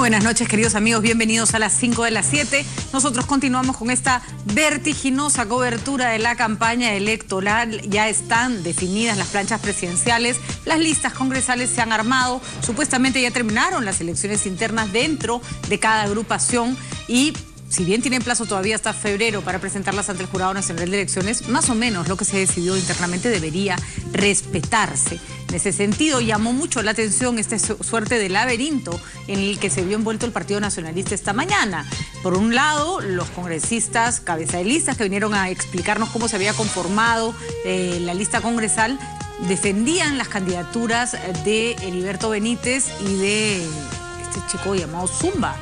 Buenas noches, queridos amigos, bienvenidos a las 5 de las 7. Nosotros continuamos con esta vertiginosa cobertura de la campaña electoral. Ya están definidas las planchas presidenciales, las listas congresales se han armado, supuestamente ya terminaron las elecciones internas dentro de cada agrupación y si bien tienen plazo todavía hasta febrero para presentarlas ante el Jurado Nacional de Elecciones, más o menos lo que se decidió internamente debería respetarse. En ese sentido, llamó mucho la atención esta suerte de laberinto en el que se vio envuelto el Partido Nacionalista esta mañana. Por un lado, los congresistas, cabeza de listas que vinieron a explicarnos cómo se había conformado la lista congresal, defendían las candidaturas de Heriberto Benítez y de este chico llamado Zumba.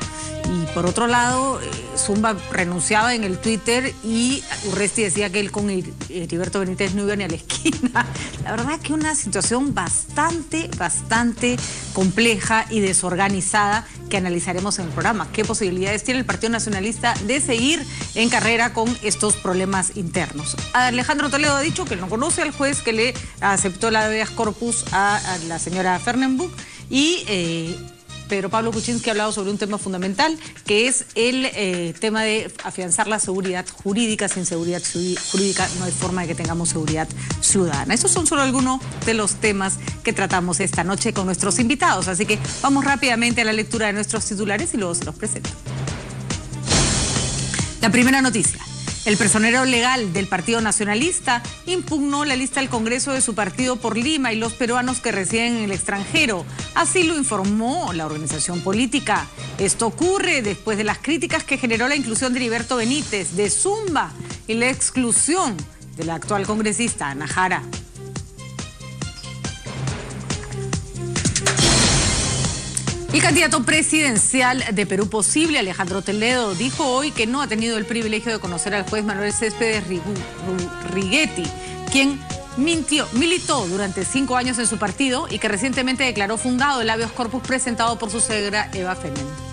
Y por otro lado, Zumba renunciaba en el Twitter y Urresti decía que él con Heriberto Benítez no iba ni a la esquina. La verdad que una situación bastante compleja y desorganizada que analizaremos en el programa. ¿Qué posibilidades tiene el Partido Nacionalista de seguir en carrera con estos problemas internos? Alejandro Toledo ha dicho que no conoce al juez que le aceptó la habeas corpus a la señora Fernenbuch y Pedro Pablo Kuczynski ha hablado sobre un tema fundamental, que es el tema de afianzar la seguridad jurídica. Sin seguridad jurídica no hay forma de que tengamos seguridad ciudadana. Esos son solo algunos de los temas que tratamos esta noche con nuestros invitados. Así que vamos rápidamente a la lectura de nuestros titulares y luego se los presento. La primera noticia. El personero legal del Partido Nacionalista impugnó la lista del Congreso de su partido por Lima y los peruanos que residen en el extranjero. Así lo informó la organización política. Esto ocurre después de las críticas que generó la inclusión de Heriberto Benítez, de Zumba y la exclusión de la actual congresista Ana Jara. El candidato presidencial de Perú Posible, Alejandro Toledo, dijo hoy que no ha tenido el privilegio de conocer al juez Manuel Céspedes Righetti, quien militó durante 5 años en su partido y que recientemente declaró fundado el habeas corpus presentado por su suegra Eva Fenen.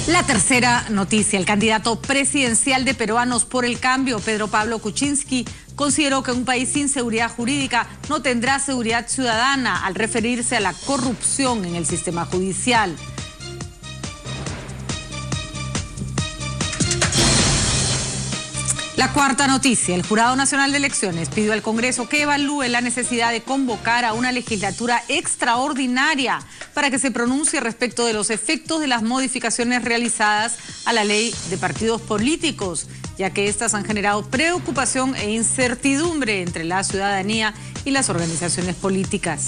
La tercera noticia, el candidato presidencial de Peruanos por el Cambio, Pedro Pablo Kuczynski, consideró que un país sin seguridad jurídica no tendrá seguridad ciudadana al referirse a la corrupción en el sistema judicial. La cuarta noticia, el Jurado Nacional de Elecciones pidió al Congreso que evalúe la necesidad de convocar a una legislatura extraordinaria para que se pronuncie respecto de los efectos de las modificaciones realizadas a la ley de partidos políticos, ya que estas han generado preocupación e incertidumbre entre la ciudadanía y las organizaciones políticas.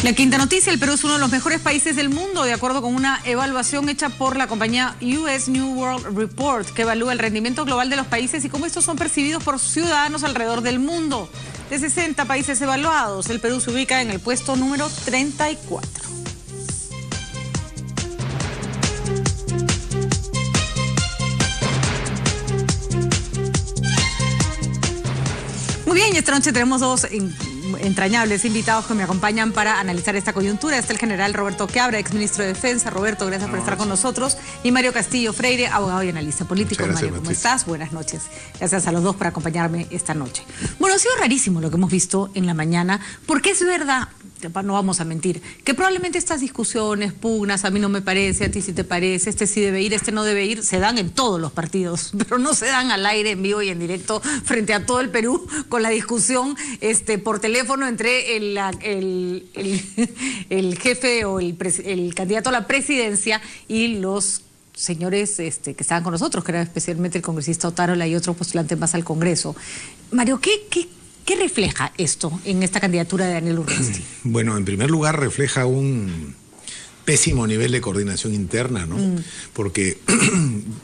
La quinta noticia, el Perú es uno de los mejores países del mundo, de acuerdo con una evaluación hecha por la compañía US New World Report, que evalúa el rendimiento global de los países y cómo estos son percibidos por ciudadanos alrededor del mundo. De 60 países evaluados, el Perú se ubica en el puesto número 34. Muy bien, y esta noche tenemos dos entrañables invitados que me acompañan para analizar esta coyuntura. Está el general Roberto Quiabra, exministro de Defensa. Roberto, gracias por estar con nosotros. Y Mario Castillo Freire, abogado y analista político. Gracias, Mario, ¿cómo estás? Buenas noches. Gracias a los dos por acompañarme esta noche. Bueno, ha sido rarísimo lo que hemos visto en la mañana, porque es verdad, no vamos a mentir, que probablemente estas discusiones, pugnas, a mí no me parece, a ti sí te parece, este sí debe ir, este no debe ir, se dan en todos los partidos, pero no se dan al aire, en vivo y en directo, frente a todo el Perú, con la discusión por teléfono entre el jefe o el candidato a la presidencia y los señores que estaban con nosotros, que era especialmente el congresista Otárola y otro postulante más al Congreso. Mario, ¿qué refleja esto en esta candidatura de Daniel Urresti? Bueno, en primer lugar refleja un pésimo nivel de coordinación interna, ¿no? Porque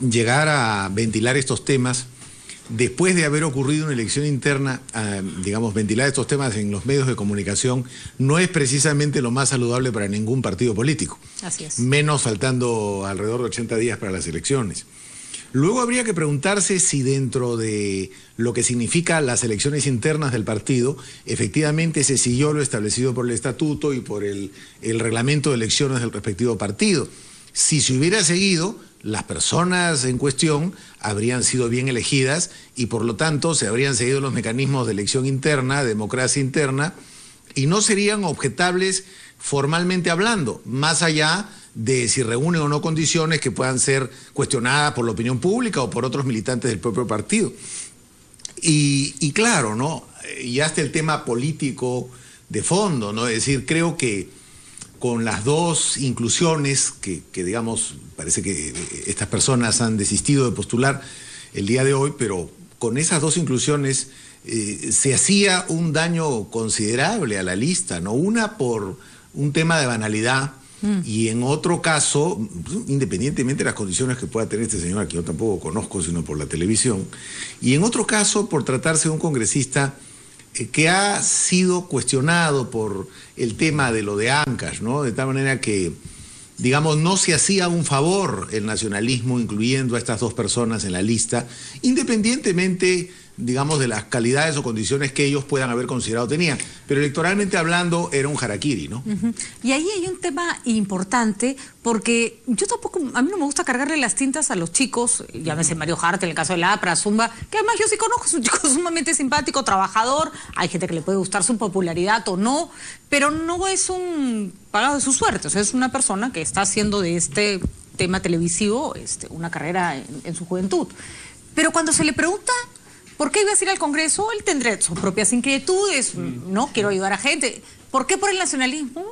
llegar a ventilar estos temas después de haber ocurrido una elección interna, digamos, ventilar estos temas en los medios de comunicación no es precisamente lo más saludable para ningún partido político. Así es. Menos faltando alrededor de 80 días para las elecciones. Luego habría que preguntarse si dentro de lo que significa las elecciones internas del partido, efectivamente se siguió lo establecido por el estatuto y por el reglamento de elecciones del respectivo partido. Si se hubiera seguido, las personas en cuestión habrían sido bien elegidas y por lo tanto se habrían seguido los mecanismos de elección interna, democracia interna, y no serían objetables formalmente hablando, más allá de si reúnen o no condiciones que puedan ser cuestionadas por la opinión pública o por otros militantes del propio partido. Y claro, ¿no? Ya está el tema político de fondo, ¿no? Es decir, creo que con las dos inclusiones que digamos, parece que estas personas han desistido de postular el día de hoy, pero con esas dos inclusiones se hacía un daño considerable a la lista, ¿no? Una por un tema de banalidad y en otro caso, independientemente de las condiciones que pueda tener este señor, a quien yo tampoco conozco, sino por la televisión, y en otro caso por tratarse de un congresista que ha sido cuestionado por el tema de lo de Ancash, ¿no? De tal manera que, digamos, no se hacía un favor el nacionalismo incluyendo a estas dos personas en la lista, independientemente, digamos, de las calidades o condiciones que ellos puedan haber considerado tenían. Pero electoralmente hablando era un harakiri, ¿no? Y ahí hay un tema importante, porque yo tampoco, a mí no me gusta cargarle las tintas a los chicos, llámese Mario Hart, en el caso de la APRA, Zumba, que además yo sí conozco, es un chico sumamente simpático, trabajador, hay gente que le puede gustar su popularidad o no, pero no es un pagado de su suerte, o sea, es una persona que está haciendo de este tema televisivo una carrera en su juventud. Pero cuando se le pregunta ¿por qué ibas a ir al Congreso? Él tendrá sus propias inquietudes, ¿no? Quiero ayudar a gente. ¿Por qué por el nacionalismo?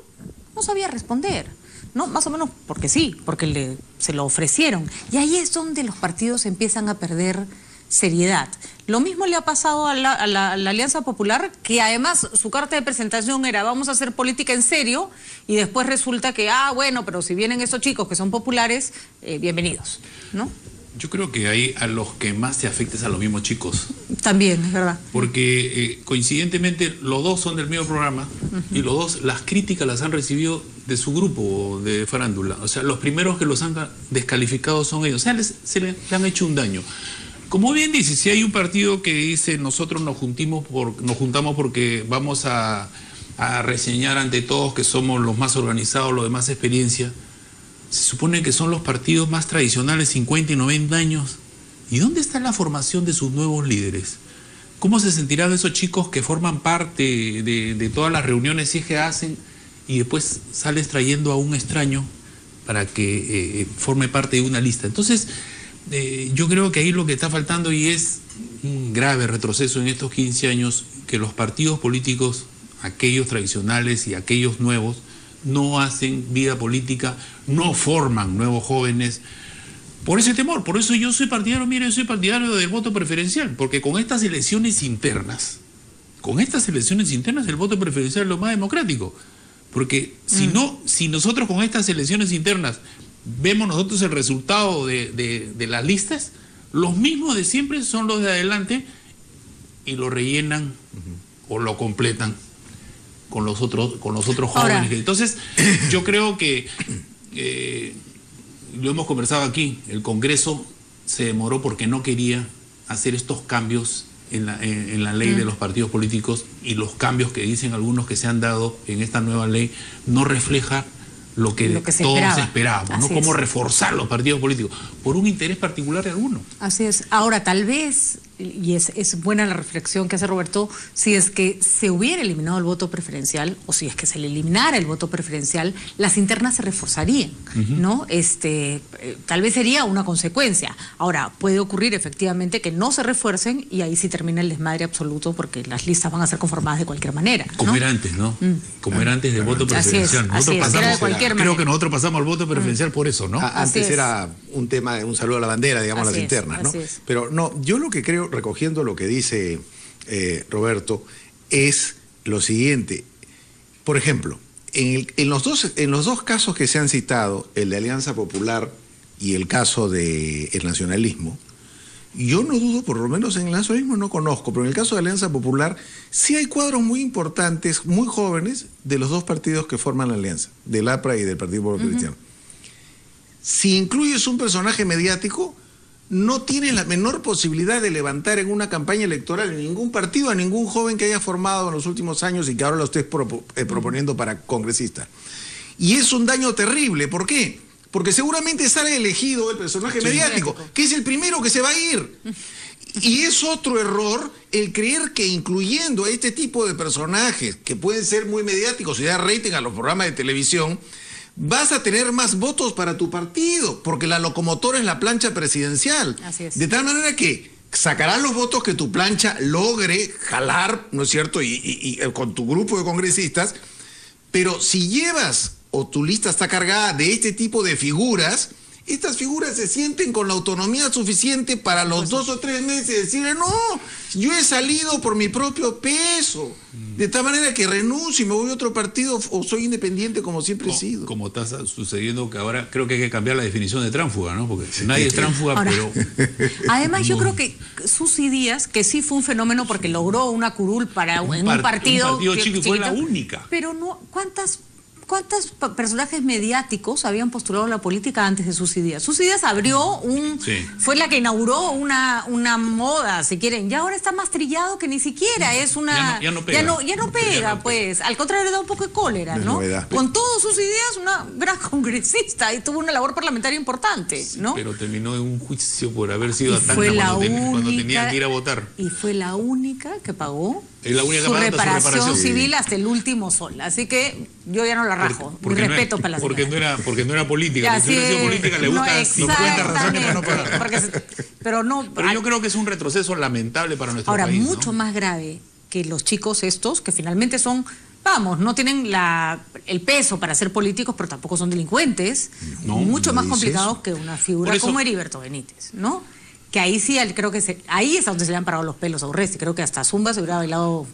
No sabía responder, ¿no? Más o menos porque sí, porque se lo ofrecieron. Y ahí es donde los partidos empiezan a perder seriedad. Lo mismo le ha pasado a la Alianza Popular, que además su carta de presentación era vamos a hacer política en serio, y después resulta que, bueno, pero si vienen esos chicos que son populares, bienvenidos, ¿no? Yo creo que ahí a los que más te afectes a los mismos chicos. También, es verdad. Porque coincidentemente los dos son del mismo programa y los dos las críticas las han recibido de su grupo de farándula. O sea, los primeros que los han descalificado son ellos. O sea, le han hecho un daño. Como bien dice, si hay un partido que dice nosotros nos juntamos porque vamos a reseñar ante todos que somos los más organizados, los de más experiencia, se supone que son los partidos más tradicionales, 50 y 90 años. ¿Y dónde está la formación de sus nuevos líderes? ¿Cómo se sentirán esos chicos que forman parte de todas las reuniones si es que hacen y después sales trayendo a un extraño para que forme parte de una lista? Entonces, yo creo que ahí lo que está faltando, y es un grave retroceso en estos 15 años, que los partidos políticos, aquellos tradicionales y aquellos nuevos, no hacen vida política, no forman nuevos jóvenes por ese temor. Por eso yo soy partidario, yo soy partidario del voto preferencial, porque con estas elecciones internas el voto preferencial es lo más democrático, porque si nosotros con estas elecciones internas vemos nosotros el resultado de las listas, los mismos de siempre son los de adelante y lo rellenan o lo completan con los otros jóvenes. Ahora, entonces, yo creo que lo hemos conversado aquí, el Congreso se demoró porque no quería hacer estos cambios en la ley de los partidos políticos, y los cambios que dicen algunos que se han dado en esta nueva ley no refleja lo que todos esperábamos, ¿no? Cómo reforzar los partidos políticos por un interés particular de alguno. Así es. Ahora, tal vez, y es buena la reflexión que hace Roberto, si es que se hubiera eliminado el voto preferencial, o si es que se le eliminara el voto preferencial, las internas se reforzarían, ¿no? Tal vez sería una consecuencia. Ahora, puede ocurrir efectivamente que no se refuercen y ahí sí termina el desmadre absoluto, porque las listas van a ser conformadas de cualquier manera, ¿no? Como era antes, ¿no? Como era antes del voto preferencial. Creo que nosotros pasamos al voto preferencial por eso, ¿no? Antes era un tema de un saludo a la bandera, digamos, las internas, ¿no? Pero no, yo lo que creo, recogiendo lo que dice Roberto, es lo siguiente. Por ejemplo, en los dos casos que se han citado, el de Alianza Popular y el caso del nacionalismo, yo no dudo, por lo menos en el nacionalismo no conozco, pero en el caso de Alianza Popular sí hay cuadros muy importantes, muy jóvenes, de los dos partidos que forman la alianza, del APRA y del Partido Popular Cristiano. Si incluyes un personaje mediático, no tienes la menor posibilidad de levantar en una campaña electoral en ningún partido a ningún joven que haya formado en los últimos años y que ahora lo estés proponiendo para congresista. Y es un daño terrible. ¿Por qué? porque seguramente sale elegido el personaje mediático, que es el primero que se va a ir. Y es otro error el creer que incluyendo a este tipo de personajes, que pueden ser muy mediáticos y dar rating a los programas de televisión, vas a tener más votos para tu partido, porque la locomotora es la plancha presidencial. Así es. De tal manera que sacarán los votos que tu plancha logre jalar, ¿no es cierto?, y con tu grupo de congresistas, pero si llevas o tu lista está cargada de este tipo de figuras, estas figuras se sienten con la autonomía suficiente para los 2 o 3 meses decirle, no, yo he salido por mi propio peso, de tal manera que renuncio y me voy a otro partido o soy independiente como siempre he sido. Como está sucediendo que ahora creo que hay que cambiar la definición de tránsfuga, ¿no? Porque nadie es tránsfuga, ahora, pero... Además yo creo que Susy Díaz, que sí fue un fenómeno porque logró una curul para un partido... Un partido chico y fue la única. Pero no, ¿cuántos personajes mediáticos habían postulado a la política antes de Susy Díaz? Susy Díaz abrió fue la que inauguró una moda, si quieren. Ya ahora está más trillado que ni siquiera es una... Ya no pega. Ya no pega, pues. Al contrario, le da un poco de cólera, ¿no? Con todo, Susy Díaz, una gran congresista y tuvo una labor parlamentaria importante, ¿no? Pero terminó en un juicio por haber sido tanta cuando tenía que ir a votar. Y fue la única que pagó su reparación civil hasta el último sol. Así que yo ya no la rajo. Mi respeto para la señora. Porque no era política. Si hubiera sido política, le busca 50 razones para no pagar. Pero yo creo que es un retroceso lamentable para nuestro país. Ahora, mucho más grave que los chicos estos, que finalmente son... Vamos, no tienen el peso para ser políticos, pero tampoco son delincuentes. Mucho más complicados que una figura como Heriberto Benítez, ¿no? Que ahí sí, creo que ahí es donde se le han parado los pelos a Urresti. Creo que hasta Zumba se hubiera bailado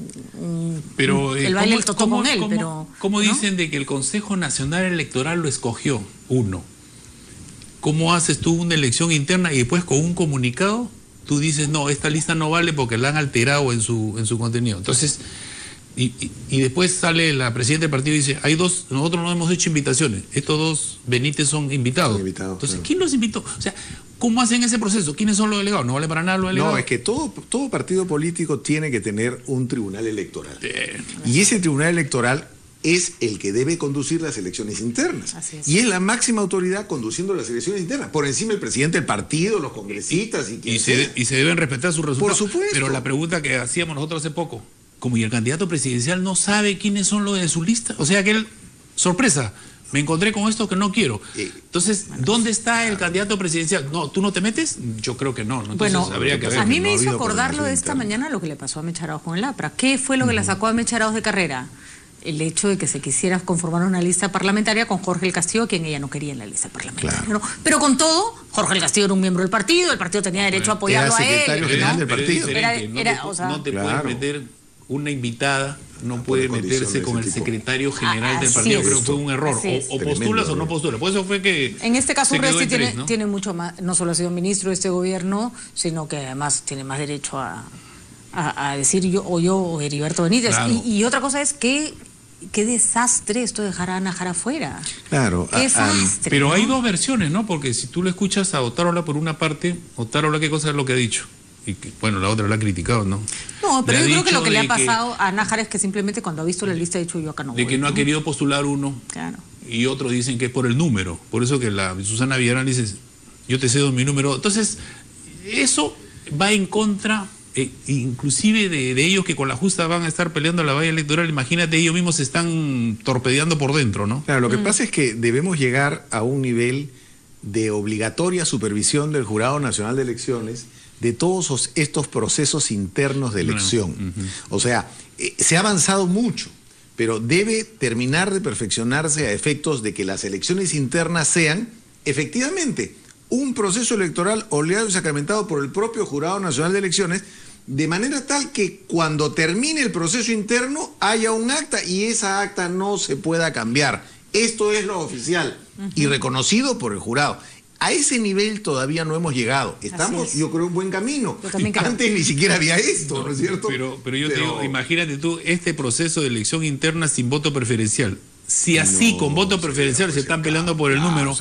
el baile del totó con él. ¿Cómo dicen de que el Consejo Nacional Electoral lo escogió? Uno. ¿Cómo haces tú una elección interna y después con un comunicado tú dices, no, esta lista no vale porque la han alterado en su contenido? Entonces... Y después sale la presidenta del partido y dice, hay dos, nosotros no hemos hecho invitaciones, estos dos Benítez son invitados. Entonces, claro. ¿Quién los invitó? O sea, ¿cómo hacen ese proceso? ¿Quiénes son los delegados? ¿No vale para nada los delegados? No, es que todo partido político tiene que tener un tribunal electoral. Y ese tribunal electoral es el que debe conducir las elecciones internas. Y es la máxima autoridad conduciendo las elecciones internas, por encima del presidente del partido, los congresistas y se deben respetar sus resultados. Por supuesto. Pero la pregunta que hacíamos nosotros hace poco, como y el candidato presidencial no sabe quiénes son los de su lista, o sea que él, sorpresa, me encontré con esto que no quiero. Entonces, ¿dónde está el candidato presidencial? No, ¿tú no te metes? Yo creo que no. Entonces, bueno, habría que ver. A mí me hizo acordarlo de esta mañana lo que le pasó a Mecha Arauz con el APRA. ¿Qué fue lo que la sacó a Mecha Arauz de carrera? El hecho de que se quisiera conformar una lista parlamentaria con Jorge el Castillo, quien ella no quería en la lista parlamentaria. Claro. ¿No? Pero con todo, Jorge el Castillo era un miembro del partido, el partido tenía derecho a apoyarlo a él. Era secretario general del partido. No te puedes meter... Una invitada no puede meterse con el secretario general del partido. Creo que fue un error. O postulas o no postulas. Por eso fue que... En este caso, Urresti tiene mucho más. No solo ha sido ministro de este gobierno, sino que además tiene más derecho a decir yo o Heriberto Benítez. Claro. Y otra cosa es que... Qué desastre esto de dejar a Ana Jara afuera. Claro. Qué desastre. Pero hay dos versiones, ¿no? Porque si tú le escuchas a Otárola por una parte, Otárola, ¿qué cosa es lo que ha dicho? Y que, bueno, la otra la ha criticado, ¿no? No, pero yo creo que lo que le ha pasado a Ana Jara es que simplemente cuando ha visto la lista ha dicho yo acá no voy. De que no ha querido postular uno. Claro. Y otros dicen que es por el número. Por eso que la Susana Villarán dice, yo te cedo mi número. Entonces, eso va en contra... inclusive de ellos que con la justa van a estar peleando la valla electoral. Imagínate, ellos mismos se están torpedeando por dentro, ¿no? Claro, lo que pasa es que debemos llegar a un nivel de obligatoria supervisión del Jurado Nacional de Elecciones de todos estos procesos internos de elección. O sea, se ha avanzado mucho, pero debe terminar de perfeccionarse a efectos de que las elecciones internas sean efectivamente un proceso electoral oleado y sacramentado por el propio Jurado Nacional de Elecciones, de manera tal que cuando termine el proceso interno haya un acta y esa acta no se pueda cambiar. Esto es lo oficial y reconocido por el jurado. A ese nivel todavía no hemos llegado. Estamos, yo creo, en buen camino. Antes ni siquiera había esto, ¿no es cierto? Pero yo te digo, imagínate tú este proceso de elección interna sin voto preferencial. Si así con voto preferencial se están peleando por el número,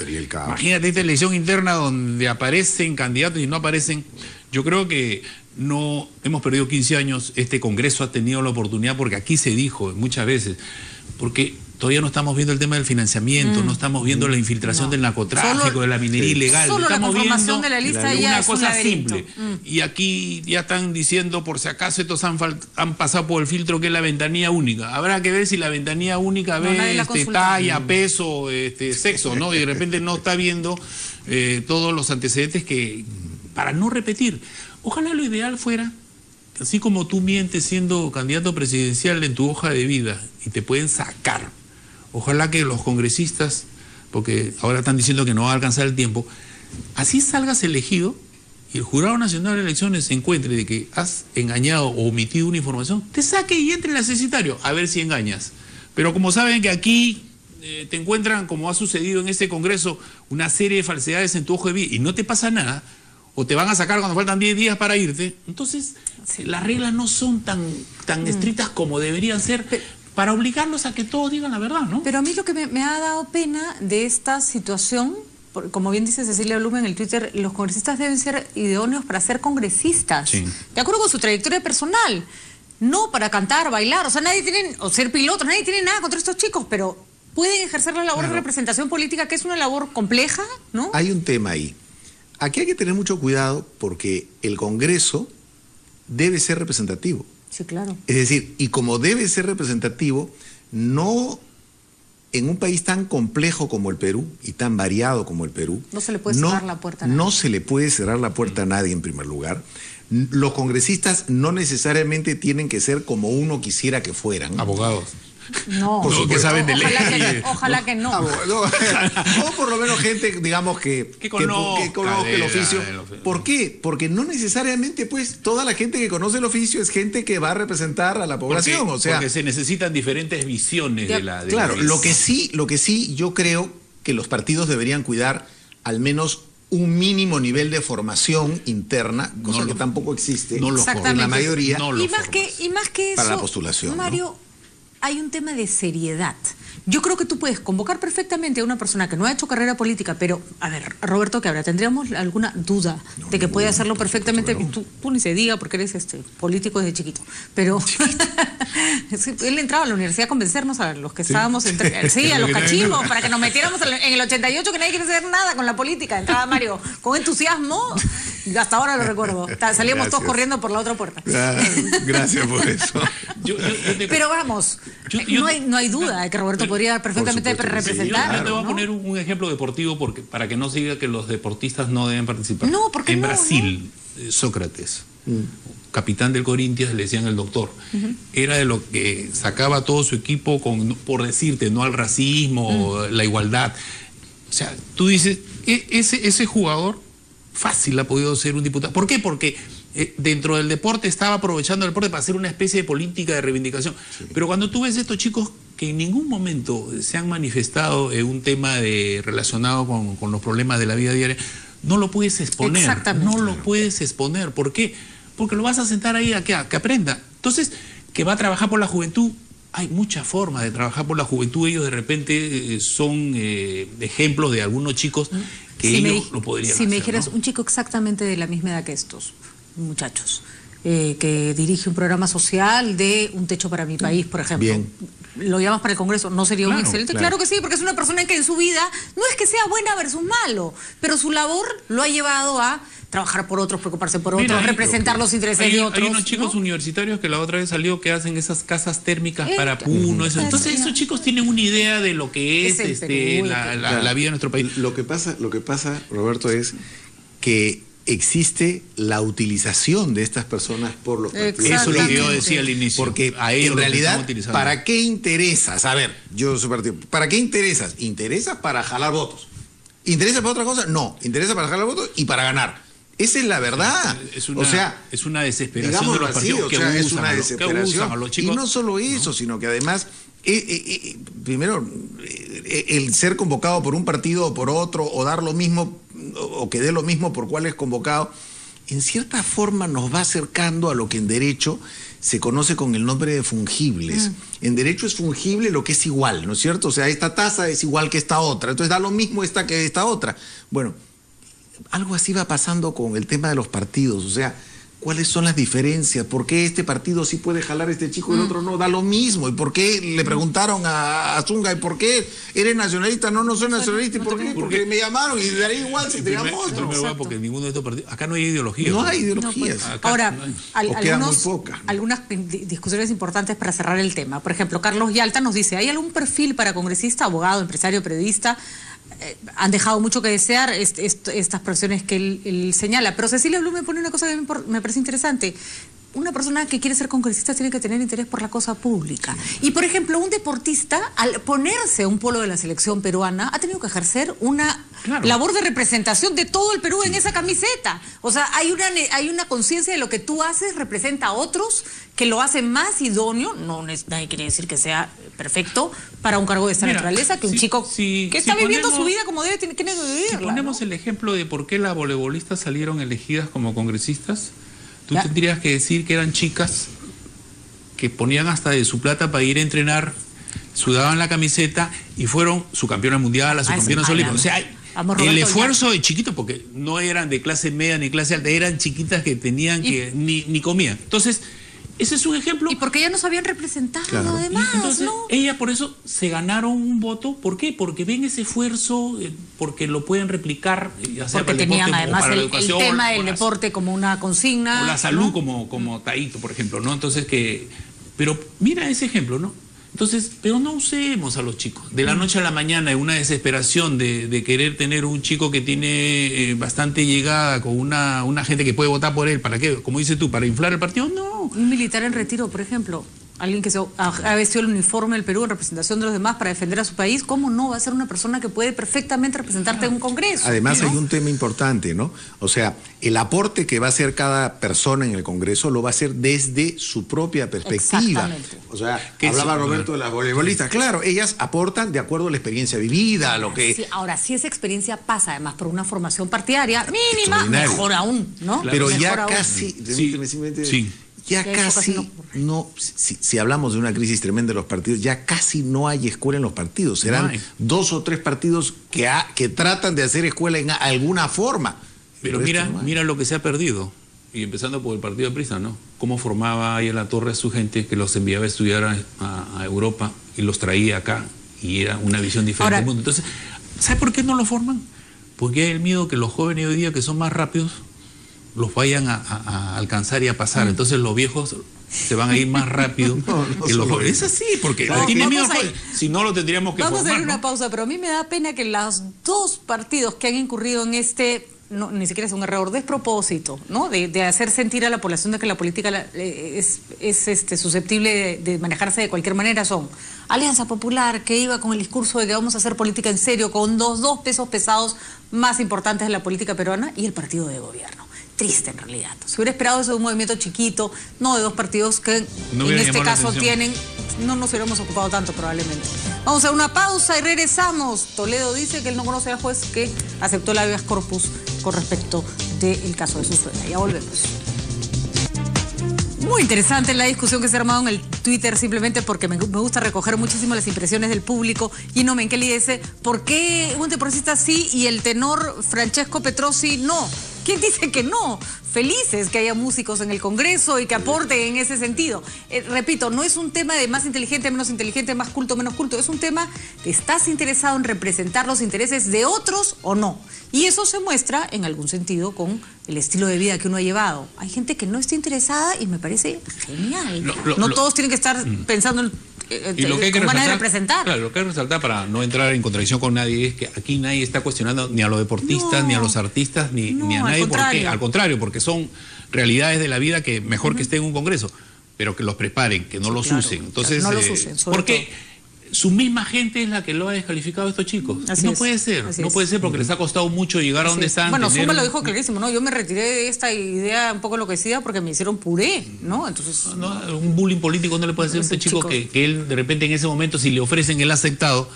imagínate esta elección interna donde aparecen candidatos y no aparecen. Yo creo que no hemos perdido 15 años. Este Congreso ha tenido la oportunidad, porque aquí se dijo muchas veces, porque todavía no estamos viendo el tema del financiamiento, no estamos viendo la infiltración del narcotráfico, de la minería ilegal. Solo estamos la conformación viendo de la lista ya una es un cosa laberinto. simple. Y aquí ya están diciendo, por si acaso estos han pasado por el filtro que es la ventanilla única. Habrá que ver si la ventanilla única ve talla, peso, sexo, ¿no? Y de repente no está viendo todos los antecedentes que, para no repetir. Ojalá lo ideal fuera, así como tú mientes siendo candidato presidencial en tu hoja de vida y te pueden sacar. Ojalá que los congresistas, porque ahora están diciendo que no va a alcanzar el tiempo, así salgas elegido y el Jurado Nacional de Elecciones se encuentre de que has engañado o omitido una información, te saque y entre el accesitario a ver si engañas. Pero como saben que aquí te encuentran, como ha sucedido en este Congreso, una serie de falsedades en tu hoja de vida y no te pasa nada, o te van a sacar cuando faltan 10 días para irte, entonces las reglas no son tan estrictas como deberían ser, para obligarlos a que todos digan la verdad, ¿no? Pero a mí lo que me ha dado pena de esta situación, como bien dice Cecilia Blume en el Twitter, los congresistas deben ser idóneos para ser congresistas, sí, de acuerdo con su trayectoria personal, no para cantar, bailar, o sea, nadie tiene, o ser pilotos, nadie tiene nada contra estos chicos, pero pueden ejercer la labor de representación política, que es una labor compleja, ¿no? Hay un tema ahí. Aquí hay que tener mucho cuidado porque el Congreso debe ser representativo. Sí, claro. Es decir, y como debe ser representativo, no en un país tan complejo como el Perú y tan variado como el Perú, no se le puede cerrar la puerta a nadie. No se le puede cerrar la puerta a nadie en primer lugar. Los congresistas no necesariamente tienen que ser como uno quisiera que fueran. Abogados. No, por supuesto, que saben de leyes. Ojalá que no. O por lo menos gente, digamos, que conozca el oficio. ¿Por qué? Porque no necesariamente, pues, toda la gente que conoce el oficio es gente que va a representar a la población. Porque se necesitan diferentes visiones de la... Claro, lo que sí yo creo que los partidos deberían cuidar al menos un mínimo nivel de formación interna, cosa que tampoco existe en la mayoría. Y más que eso, para la postulación, Mario, hay un tema de seriedad. Yo creo que tú puedes convocar perfectamente a una persona que no ha hecho carrera política, pero, a ver, Roberto Quebra, ¿tendríamos alguna duda de que puede hacerlo perfectamente? Tú ni se diga porque eres político desde chiquito, pero él entraba a la universidad a convencernos a los que estábamos, a los cachimbos, para que nos metiéramos en el 88, que nadie quiere saber nada con la política. Entraba Mario con entusiasmo, hasta ahora lo recuerdo. Salíamos todos corriendo por la otra puerta. Gracias por eso. Pero vamos, no hay duda de que Roberto podría perfectamente representar. Yo te voy a poner un ejemplo deportivo para que no se diga que los deportistas no deben participar. No, porque en Brasil, Sócrates, capitán del Corinthians, le decían el doctor, era de lo que sacaba todo su equipo por decirte, no al racismo, la igualdad. O sea, tú dices, ese jugador fácil ha podido ser un diputado. ¿Por qué? Porque dentro del deporte estaba aprovechando el deporte para hacer una especie de política de reivindicación. Sí. Pero cuando tú ves estos chicos que en ningún momento se han manifestado en un tema relacionado con los problemas de la vida diaria, no lo puedes exponer. Exactamente. No lo puedes exponer. ¿Por qué? Porque lo vas a sentar ahí a que aprenda. Entonces, que va a trabajar por la juventud. Hay muchas formas de trabajar por la juventud. Ellos de repente son ejemplos de algunos chicos que ellos lo podrían hacer. Si me dijeras, ¿no? Un chico exactamente de la misma edad que estos muchachos, que dirige un programa social de Un Techo para mi País, por ejemplo. Bien. ¿Lo llamas para el Congreso? ¿No sería un excelente? Claro que sí, porque es una persona que en su vida no es que sea buena versus malo, pero su labor lo ha llevado a trabajar por otros, preocuparse por otros, representar los intereses de otros. Hay unos chicos universitarios que la otra vez salió que hacen esas casas térmicas para Puno. Entonces esos chicos tienen una idea de lo que es la vida de nuestro país. Lo que pasa, Roberto, es que existe la utilización de estas personas por los partidos. Eso es lo que yo decía al inicio. Porque en realidad, ¿para qué interesas? A ver, yo soy partido. ¿Para qué interesas? ¿Interesa para jalar votos? ¿Interesa para otra cosa? No. Interesa para jalar votos y para ganar. Esa es la verdad. Es una desesperación de los partidos que usan a los chicos. Y no solo eso, sino que además, primero, el ser convocado por un partido o por otro, o dar lo mismo, o que dé lo mismo por cuál es convocado, en cierta forma nos va acercando a lo que en derecho se conoce con el nombre de fungibles. En derecho es fungible lo que es igual, ¿no es cierto? O sea, esta tasa es igual que esta otra, entonces da lo mismo esta que esta otra. Bueno, algo así va pasando con el tema de los partidos, o sea, ¿cuáles son las diferencias? ¿Por qué este partido sí puede jalar a este chico y el otro no? Da lo mismo. ¿Y por qué le preguntaron a Zunga, ¿y por qué eres nacionalista? No soy nacionalista. ¿Y por qué? Porque me llamaron y daría igual si te llamó otro. Porque ninguno de estos partidos, acá no hay ideología. No hay ideologías. No, pues, ahora, algunas discusiones importantes para cerrar el tema. Por ejemplo, Carlos Yalta nos dice, ¿hay algún perfil para congresista, abogado, empresario, periodista? Han dejado mucho que desear estas profesiones que él señala. Pero Cecilia Blum me pone una cosa que me parece interesante. Una persona que quiere ser congresista tiene que tener interés por la cosa pública. Y, por ejemplo, un deportista, al ponerse un polo de la selección peruana, ha tenido que ejercer una labor de representación de todo el Perú en esa camiseta. O sea, hay una conciencia de lo que tú haces representa a otros que lo hacen más idóneo. Nadie quiere decir que sea perfecto para un cargo de esta naturaleza, que un chico que está viviendo su vida como tiene que vivirla. Si ponemos el ejemplo de por qué las voleibolistas salieron elegidas como congresistas, tú tendrías que decir que eran chicas que ponían hasta de su plata para ir a entrenar, sudaban la camiseta y fueron subcampeonas mundiales, subcampeonas olímpicas. O sea, el esfuerzo de chiquitos, porque no eran de clase media ni clase alta, eran chiquitas que tenían que ni comían. Entonces, ese es un ejemplo. Y porque ya nos habían representado, además, entonces, ella por eso se ganaron un voto. ¿Por qué? Porque ven ese esfuerzo, porque lo pueden replicar, ya sea porque para el tenían deporte, además para la el educación, tema del deporte como una consigna. O la salud como Taito, por ejemplo, ¿no? Entonces pero mira ese ejemplo, ¿no? Entonces, pero no usemos a los chicos. De la noche a la mañana, en una desesperación de querer tener un chico que tiene bastante llegada con una gente que puede votar por él, ¿para qué? Como dices tú, ¿para inflar el partido? No. Un militar en retiro, por ejemplo, alguien que ha vestido el uniforme del Perú en representación de los demás para defender a su país, ¿cómo no va a ser una persona que puede perfectamente representarte en un congreso? Además, hay un tema importante, ¿no? O sea, el aporte que va a hacer cada persona en el Congreso lo va a hacer desde su propia perspectiva. O sea, hablaba Roberto de las voleibolistas. Claro, ellas aportan de acuerdo a la experiencia vivida, a lo que... Sí, ahora, si esa experiencia pasa además por una formación partidaria mínima, mejor aún, ¿no? Claro. Pero mejor ya aún. casi... Ya casi si hablamos de una crisis tremenda de los partidos, ya casi no hay escuela en los partidos. Serán 2 o 3 partidos que tratan de hacer escuela en alguna forma. Pero mira lo que se ha perdido. Y empezando por el partido de Prisa, ¿no? Cómo formaba ahí en la torre a su gente, que los enviaba a estudiar a Europa y los traía acá. Y era una visión diferente del mundo. Entonces, ¿sabe por qué no lo forman? Porque hay el miedo que los jóvenes hoy día, que son más rápidos, los vayan a alcanzar y a pasar. Entonces los viejos se van a ir más rápido que los jóvenes. Es así, porque tiene miedo. Si no, lo tendríamos que formar. Vamos a hacer una pausa, pero a mí me da pena que los 2 partidos que han incurrido en ni siquiera es un error, despropósito, ¿no? De hacer sentir a la población de que la política es susceptible de manejarse de cualquier manera, son Alianza Popular, que iba con el discurso de que vamos a hacer política en serio, con los 2 pesos pesados más importantes de la política peruana, y el partido de gobierno. Triste en realidad. Se hubiera esperado eso de un movimiento chiquito, no de 2 partidos que en este caso no nos hubiéramos ocupado tanto probablemente. Vamos a una pausa y regresamos. Toledo dice que él no conoce al juez que aceptó el habeas corpus con respecto del caso de su suegra. Ya volvemos. Muy interesante la discusión que se ha armado en el Twitter, simplemente porque me gusta recoger muchísimo las impresiones del público. Gino Menkeli dice, ¿por qué un deportista sí y el tenor Francesco Petrosi no? ¿Quién dice que no? Felices que haya músicos en el Congreso y que aporten en ese sentido. Repito, no es un tema de más inteligente, menos inteligente, más culto, menos culto. Es un tema de ¿estás interesado en representar los intereses de otros o no? Y eso se muestra en algún sentido con el estilo de vida que uno ha llevado. Hay gente que no está interesada y me parece genial. No todos tienen que estar pensando en y lo que hay que representar. Claro, lo que hay que resaltar para no entrar en contradicción con nadie es que aquí nadie está cuestionando ni a los deportistas, ni a los artistas, ni a nadie. Al contrario, porque son realidades de la vida que mejor que estén en un congreso, pero que los preparen, que no los usen. Entonces, no los usen, porque su misma gente es la que lo ha descalificado a estos chicos. No puede ser porque les ha costado mucho llegar a donde están. Bueno, Zumba lo dijo clarísimo, ¿no? Yo me retiré de esta idea un poco enloquecida porque me hicieron puré, ¿no? Entonces... un bullying político no le puede hacer a este chico que él de repente en ese momento, si le ofrecen, él ha aceptado,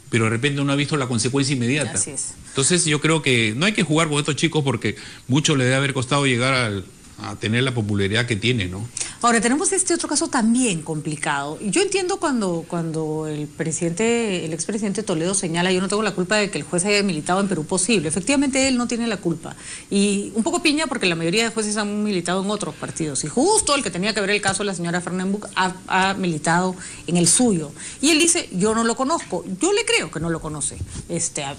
pero de repente no ha visto la consecuencia inmediata. Así es. Entonces yo creo que no hay que jugar con estos chicos porque mucho le debe haber costado llegar a tener la popularidad que tiene, ¿no? Ahora, tenemos este otro caso también complicado. Yo entiendo cuando el expresidente Toledo señala, yo no tengo la culpa de que el juez haya militado en Perú Posible. Efectivamente, él no tiene la culpa. Y un poco piña porque la mayoría de jueces han militado en otros partidos. Y justo el que tenía que ver el caso de la señora Fernenbuch ha militado en el suyo. Y él dice, yo no lo conozco. Yo le creo que no lo conoce.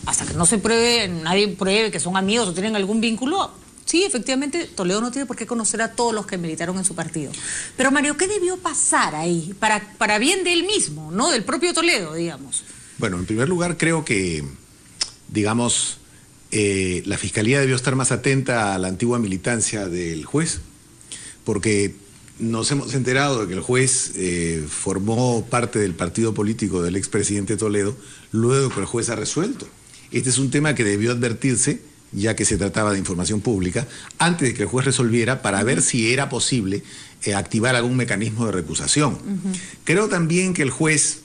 Hasta que no se pruebe, nadie pruebe que son amigos o tienen algún vínculo. Sí, efectivamente, Toledo no tiene por qué conocer a todos los que militaron en su partido. Pero, Mario, ¿qué debió pasar ahí? Para bien de él mismo, ¿no? Del propio Toledo, digamos. Bueno, en primer lugar, creo que, digamos, la Fiscalía debió estar más atenta a la antigua militancia del juez, porque nos hemos enterado de que el juez formó parte del partido político del expresidente Toledo luego que el juez ha resuelto. Este es un tema que debió advertirse, ya que se trataba de información pública, antes de que el juez resolviera, para ver si era posible activar algún mecanismo de recusación. Creo también que el juez,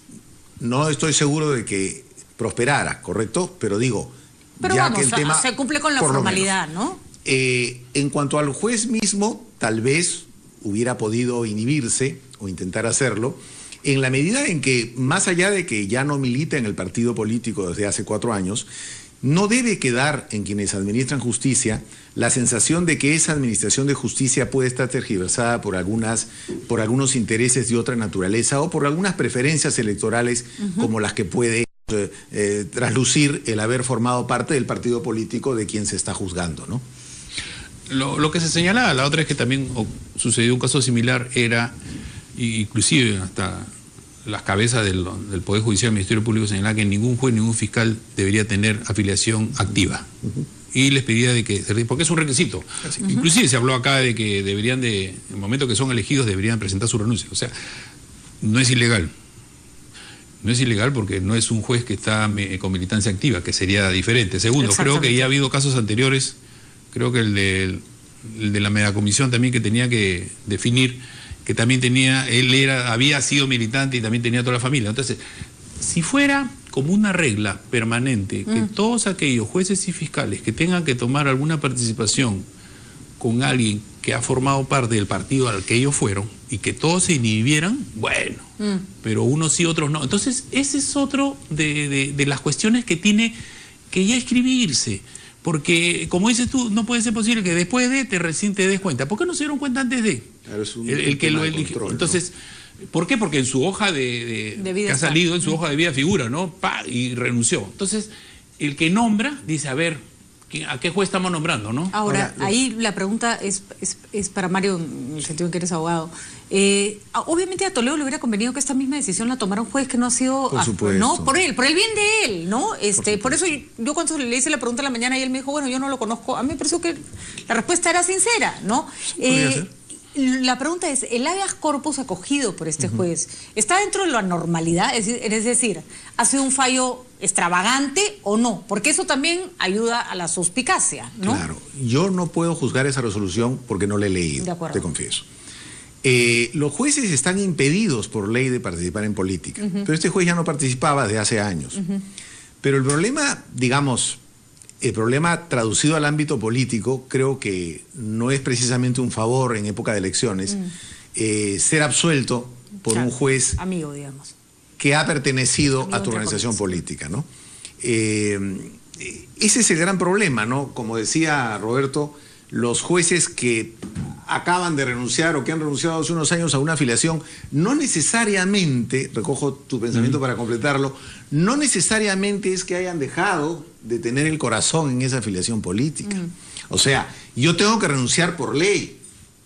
no estoy seguro de que prosperara, ¿correcto? Pero digo, pero ya vamos, que el tema, se cumple con la formalidad, ¿no? En cuanto al juez mismo, tal vez hubiera podido inhibirse o intentar hacerlo, en la medida en que, más allá de que ya no milita en el partido político desde hace 4 años, no debe quedar en quienes administran justicia la sensación de que esa administración de justicia puede estar tergiversada por algunos intereses de otra naturaleza o por algunas preferencias electorales como las que puede traslucir el haber formado parte del partido político de quien se está juzgando, ¿no? Lo que se señalaba la otra es que también sucedió un caso similar, era, inclusive hasta las cabezas del Poder Judicial, del Ministerio Público, señalaban que ningún juez, ningún fiscal debería tener afiliación activa. Y les pedía de que, porque es un requisito. Inclusive se habló acá de que deberían en el momento que son elegidos, deberían presentar su renuncia. O sea, no es ilegal. No es ilegal porque no es un juez que está con militancia activa, que sería diferente. Segundo, creo que ya ha habido casos anteriores, creo que el de la megacomisión también, que tenía que definir que también había sido militante y también tenía toda la familia. Entonces, si fuera como una regla permanente, que todos aquellos jueces y fiscales que tengan que tomar alguna participación con alguien que ha formado parte del partido al que ellos fueron, y que todos se inhibieran, bueno, pero unos sí, otros no. Entonces, ese es otro de las cuestiones que tiene que ya escribirse. Porque, como dices tú, no puede ser posible que después de recién te des cuenta. ¿Por qué no se dieron cuenta antes de? Claro, es el que lo eligió. Control, entonces, ¿no? ¿Por qué? Porque en su hoja de vida que ha salido, en su hoja de vida figura, ¿no? Y renunció. Entonces, el que nombra dice, a ver, ¿a qué juez estamos nombrando, no? Ahora, ahí la pregunta es para Mario, en el sentido en que eres abogado. Obviamente a Toledo le hubiera convenido que esta misma decisión la tomara un juez que no ha sido... Por supuesto. ¿no? Por el bien de él, ¿no? Por eso yo cuando le hice la pregunta en la mañana y él me dijo, bueno, yo no lo conozco, a mí me pareció que la respuesta era sincera, ¿no? La pregunta es, ¿el habeas corpus acogido por este juez está dentro de la normalidad? Es decir, ¿ha sido un fallo extravagante o no? Porque eso también ayuda a la suspicacia, ¿no? Claro, yo no puedo juzgar esa resolución porque no la he leído, te confieso. Los jueces están impedidos por ley de participar en política, pero este juez ya no participaba desde hace años. Pero el problema, digamos, el problema traducido al ámbito político, creo que no es precisamente un favor en época de elecciones ser absuelto por un juez amigo, digamos, que ha pertenecido a tu organización política, ¿no? Ese es el gran problema, ¿no? Como decía Roberto, los jueces que acaban de renunciar o que han renunciado hace unos años a una afiliación, no necesariamente, recojo tu pensamiento para completarlo, no necesariamente es que hayan dejado de tener el corazón en esa afiliación política. O sea, yo tengo que renunciar por ley,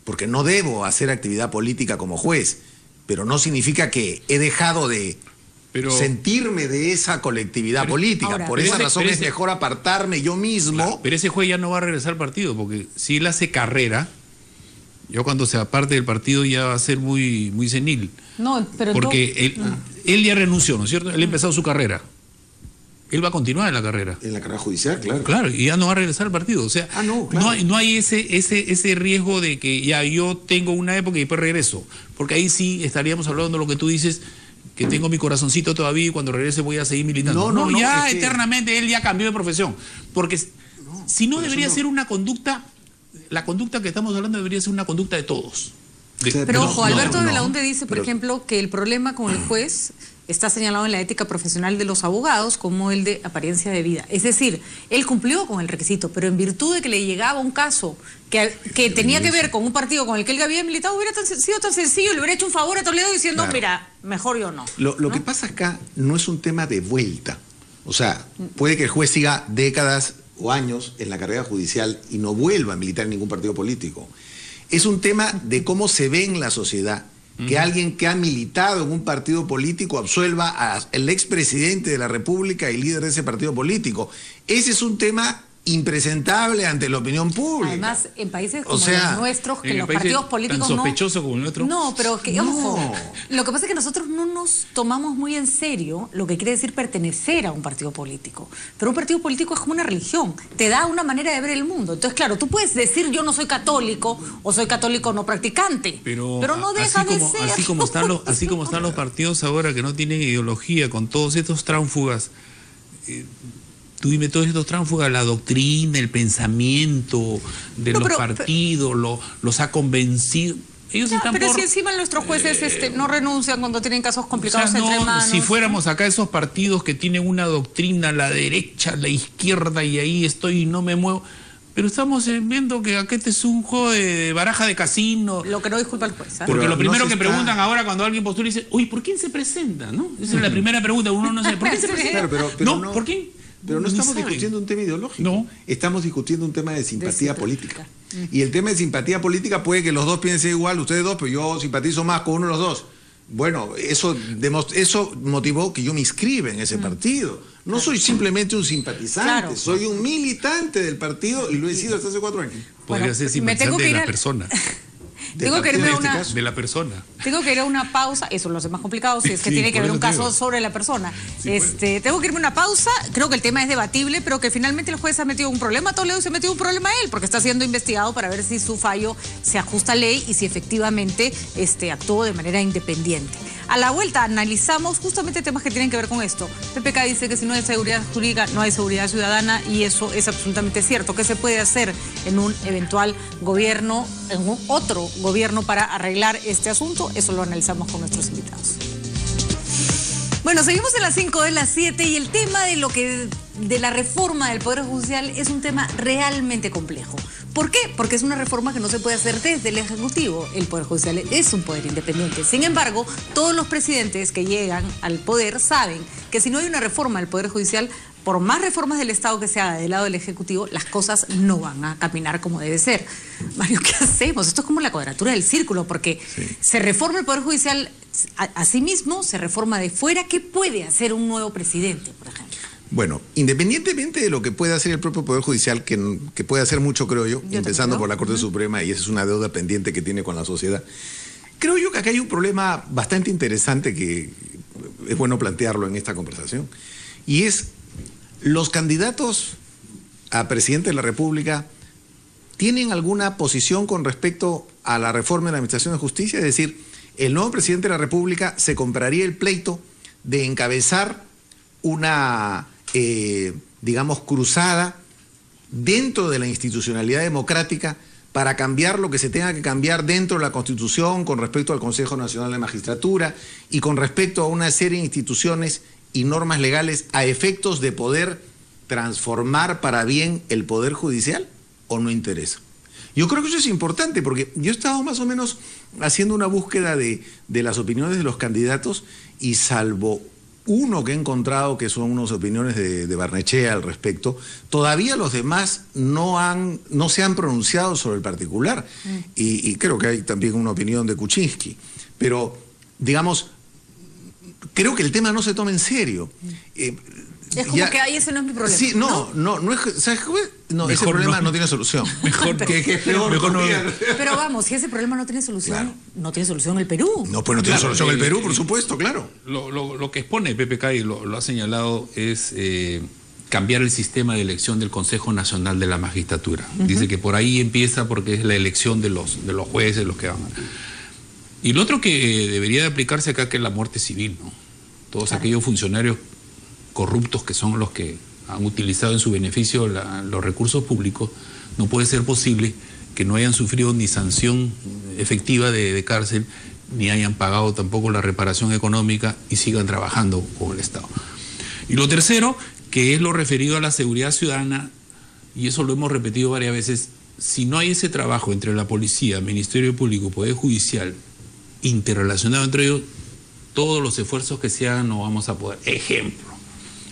porque no debo hacer actividad política como juez, pero no significa que he dejado de sentirme de esa colectividad política. Ahora, por esa razón es mejor apartarme yo mismo. Claro, pero ese juez ya no va a regresar al partido, porque si él hace carrera, yo cuando se aparte del partido ya va a ser muy, muy senil. No, pero porque él ya renunció, ¿no es cierto? Él ha empezado su carrera. Él va a continuar en la carrera. En la carrera judicial, claro. Claro, y ya no va a regresar al partido. O sea, no hay ese riesgo de que ya yo tengo una época y después regreso. Porque ahí sí estaríamos hablando de lo que tú dices, que tengo mi corazoncito todavía y cuando regrese voy a seguir militando. No, ya eternamente él ya cambió de profesión. Porque si no debería ser una conducta, la conducta que estamos hablando debería ser una conducta de todos. Pero ojo, Alberto Belaunde dice, por ejemplo, que el problema con el juez está señalado en la ética profesional de los abogados como el de apariencia de vida. Es decir, él cumplió con el requisito, pero en virtud de que le llegaba un caso que tenía que ver con un partido con el que él había militado, hubiera sido tan sencillo, le hubiera hecho un favor a Toledo diciendo, mira, mejor yo no. Lo que pasa acá no es un tema de vuelta. O sea, puede que el juez siga décadas o años en la carrera judicial y no vuelva a militar en ningún partido político. Es un tema de cómo se ve en la sociedad que alguien que ha militado en un partido político absuelva al expresidente de la República y líder de ese partido político. Ese es un tema impresentable ante la opinión pública. Además, en países como los nuestros, que los partidos políticos tan sospechoso como el nuestro. No, pero que, ojo, lo que pasa es que nosotros no nos tomamos muy en serio lo que quiere decir pertenecer a un partido político. Pero un partido político es como una religión, te da una manera de ver el mundo. Entonces, claro, tú puedes decir yo no soy católico o soy católico no practicante, pero no deja de ser. Así como están los partidos ahora que no tienen ideología, con todos estos tránsfugas. Tú dime, todos estos tránsfugas, la doctrina, el pensamiento de los partidos, los ha convencido. Ellos están pero si encima nuestros jueces no renuncian cuando tienen casos complicados entre manos. Si fuéramos acá esos partidos que tienen una doctrina, la derecha, la izquierda, y ahí estoy y no me muevo. Pero estamos viendo que aquí este es un juego de baraja de casino. Lo que no disculpa el juez. Porque lo primero que preguntan ahora cuando alguien postula dice, uy, ¿por quién se presenta? ¿No? Esa es la primera pregunta. Uno no sabe, ¿por quién se presenta? Pero no, ¿por quién? Pero no estamos discutiendo un tema ideológico. No. Estamos discutiendo un tema de simpatía política. Y el tema de simpatía política puede que los dos piensen igual, ustedes dos, pero yo simpatizo más con uno de los dos. Bueno, eso motivó que yo me inscriba en ese partido. No soy simplemente un simpatizante, soy un militante del partido y lo he sido hasta hace 4 años. Podría ser simpatizante de la persona. Tengo que irme de la persona. Tengo que ir a una pausa, eso lo hace más complicado si es que tiene que haber un caso sobre la persona. Tengo que irme a una pausa, creo que el tema es debatible, pero que finalmente el juez ha metido un problema a Toledo y se ha metido un problema a él, porque está siendo investigado para ver si su fallo se ajusta a ley y si efectivamente actuó de manera independiente. A la vuelta analizamos justamente temas que tienen que ver con esto. PPK dice que si no hay seguridad jurídica, no hay seguridad ciudadana, y eso es absolutamente cierto. ¿Qué se puede hacer en un eventual gobierno, en un otro gobierno para arreglar este asunto? Eso lo analizamos con nuestros invitados. Bueno, seguimos en las 5 de las 7 y el tema de la reforma del Poder Judicial es un tema realmente complejo. ¿Por qué? Porque es una reforma que no se puede hacer desde el Ejecutivo. El Poder Judicial es un poder independiente. Sin embargo, todos los presidentes que llegan al poder saben que si no hay una reforma del Poder Judicial, por más reformas del Estado que se haga del lado del Ejecutivo, las cosas no van a caminar como debe ser. Mario, ¿qué hacemos? Esto es como la cuadratura del círculo, porque se reforma el Poder Judicial a sí mismo, se reforma de fuera. ¿Qué puede hacer un nuevo presidente, por ejemplo? Bueno, independientemente de lo que pueda hacer el propio Poder Judicial, que puede hacer mucho, creo yo, empezando por la Corte Suprema, y esa es una deuda pendiente que tiene con la sociedad, creo yo que acá hay un problema bastante interesante que es bueno plantearlo en esta conversación, y es los candidatos a presidente de la República tienen alguna posición con respecto a la reforma de la Administración de Justicia. Es decir, el nuevo presidente de la República se compraría el pleito de encabezar una digamos, cruzada dentro de la institucionalidad democrática para cambiar lo que se tenga que cambiar dentro de la Constitución con respecto al Consejo Nacional de Magistratura y con respecto a una serie de instituciones y normas legales a efectos de poder transformar para bien el Poder Judicial, ¿o no interesa? Yo creo que eso es importante porque yo he estado más o menos haciendo una búsqueda de las opiniones de los candidatos y salvo uno que he encontrado que son unas opiniones de Barnechea al respecto, todavía los demás no se han pronunciado sobre el particular. Y creo que hay también una opinión de Kuczynski. Pero, digamos, creo que el tema no se toma en serio. Es como que ahí ese no es mi problema. Sí, no es, ¿sabes? No, ese problema no tiene solución. Mejor que es peor. Mejor no. Pero vamos, si ese problema no tiene solución, no tiene solución el Perú. No, pues no tiene solución el Perú, por supuesto, claro. Lo que expone PPK, y lo ha señalado, es cambiar el sistema de elección del Consejo Nacional de la Magistratura. Dice que por ahí empieza porque es la elección de los jueces, los que van. Y lo otro que debería de aplicarse acá, que es la muerte civil, ¿no? Todos aquellos funcionarios corruptos que son los que han utilizado en su beneficio los recursos públicos, no puede ser posible que no hayan sufrido ni sanción efectiva de cárcel, ni hayan pagado tampoco la reparación económica y sigan trabajando con el Estado. Y lo tercero, que es lo referido a la seguridad ciudadana, y eso lo hemos repetido varias veces, si no hay ese trabajo entre la policía, Ministerio Público, Poder Judicial, interrelacionado entre ellos, todos los esfuerzos que se hagan no vamos a poder. Ejemplo,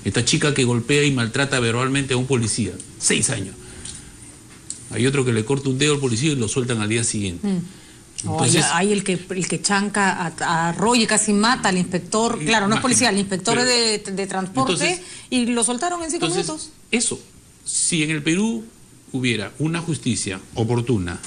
esta chica que golpea y maltrata verbalmente a un policía, 6 años. Hay otro que le corta un dedo al policía y lo sueltan al día siguiente. Entonces, hay el que chanca a Roy y casi mata al inspector, claro, no es policía, el inspector de transporte, entonces, y lo soltaron en 5 minutos. Eso, si en el Perú hubiera una justicia oportuna,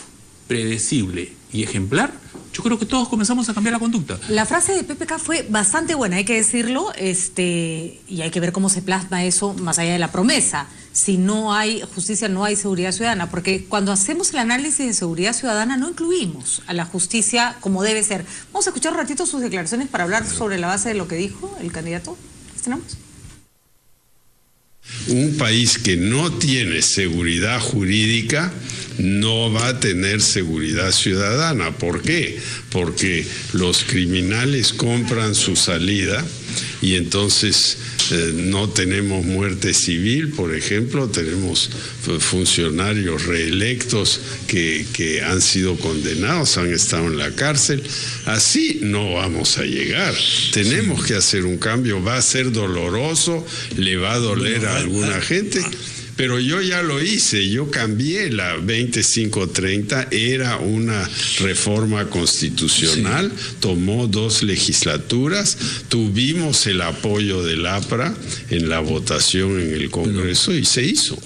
predecible y ejemplar, yo creo que todos comenzamos a cambiar la conducta. La frase de PPK fue bastante buena, hay que decirlo, y hay que ver cómo se plasma eso más allá de la promesa. Si no hay justicia, no hay seguridad ciudadana, porque cuando hacemos el análisis de seguridad ciudadana no incluimos a la justicia como debe ser. Vamos a escuchar un ratito sus declaraciones para hablar sobre la base de lo que dijo el candidato. ¿Tenemos? Un país que no tiene seguridad jurídica no va a tener seguridad ciudadana. ¿Por qué? Porque los criminales compran su salida y entonces no tenemos muerte civil, por ejemplo, tenemos funcionarios reelectos que han sido condenados, han estado en la cárcel. Así no vamos a llegar. Tenemos que hacer un cambio, va a ser doloroso, le va a doler a alguna gente. Pero yo ya lo hice, yo cambié la 2530, era una reforma constitucional, tomó 2 legislaturas, tuvimos el apoyo del APRA en la votación en el Congreso y se hizo.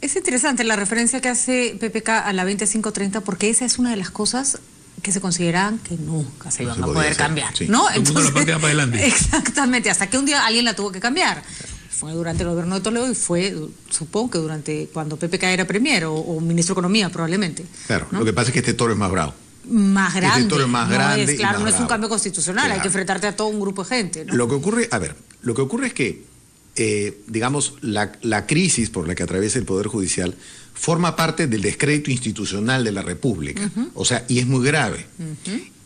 Es interesante la referencia que hace PPK a la 2530 porque esa es una de las cosas que se consideraban que nunca se iban a poder cambiar, sí. ¿no? Entonces, la para adelante. Exactamente, hasta que un día alguien la tuvo que cambiar. Fue durante el gobierno de Toledo y fue, supongo que durante cuando PPK era premier o ministro de Economía probablemente. Claro, ¿no? Lo que pasa es que este toro es más bravo. Más grande. Este toro es más grande. Claro, no es un bravo. cambio constitucional, Claro. hay que enfrentarte a todo un grupo de gente, ¿no? Lo que ocurre, lo que ocurre es que, digamos, la crisis por la que atraviesa el Poder Judicial forma parte del descrédito institucional de la República. O sea, y es muy grave.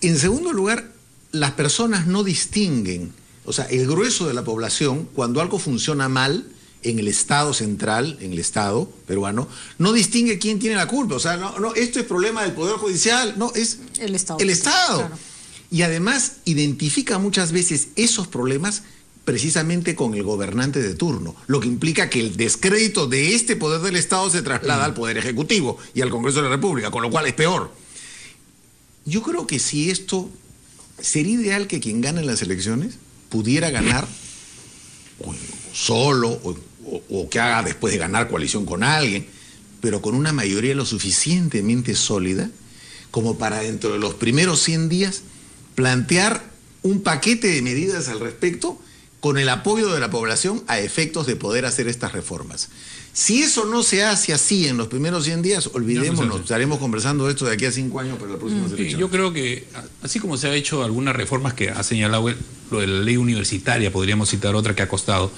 En segundo lugar, las personas no distinguen. O sea, el grueso de la población, cuando algo funciona mal en el Estado central, en el Estado peruano, no distingue quién tiene la culpa. O sea, no, esto es problema del Poder Judicial, no, es el Estado. El Estado. Claro. Y además identifica muchas veces esos problemas precisamente con el gobernante de turno, lo que implica que el descrédito de este poder del Estado se traslada al Poder Ejecutivo y al Congreso de la República, con lo cual es peor. Yo creo que si esto, sería ideal que quien gane las elecciones pudiera ganar solo o que haga después de ganar coalición con alguien, pero con una mayoría lo suficientemente sólida como para dentro de los primeros 100 días plantear un paquete de medidas al respecto con el apoyo de la población a efectos de poder hacer estas reformas. Si eso no se hace así en los primeros 100 días, olvidémonos, estaremos conversando de esto de aquí a 5 años para la próxima elección. Yo creo que, así como se ha hecho algunas reformas que ha señalado lo de la ley universitaria, podríamos citar otra que ha costado,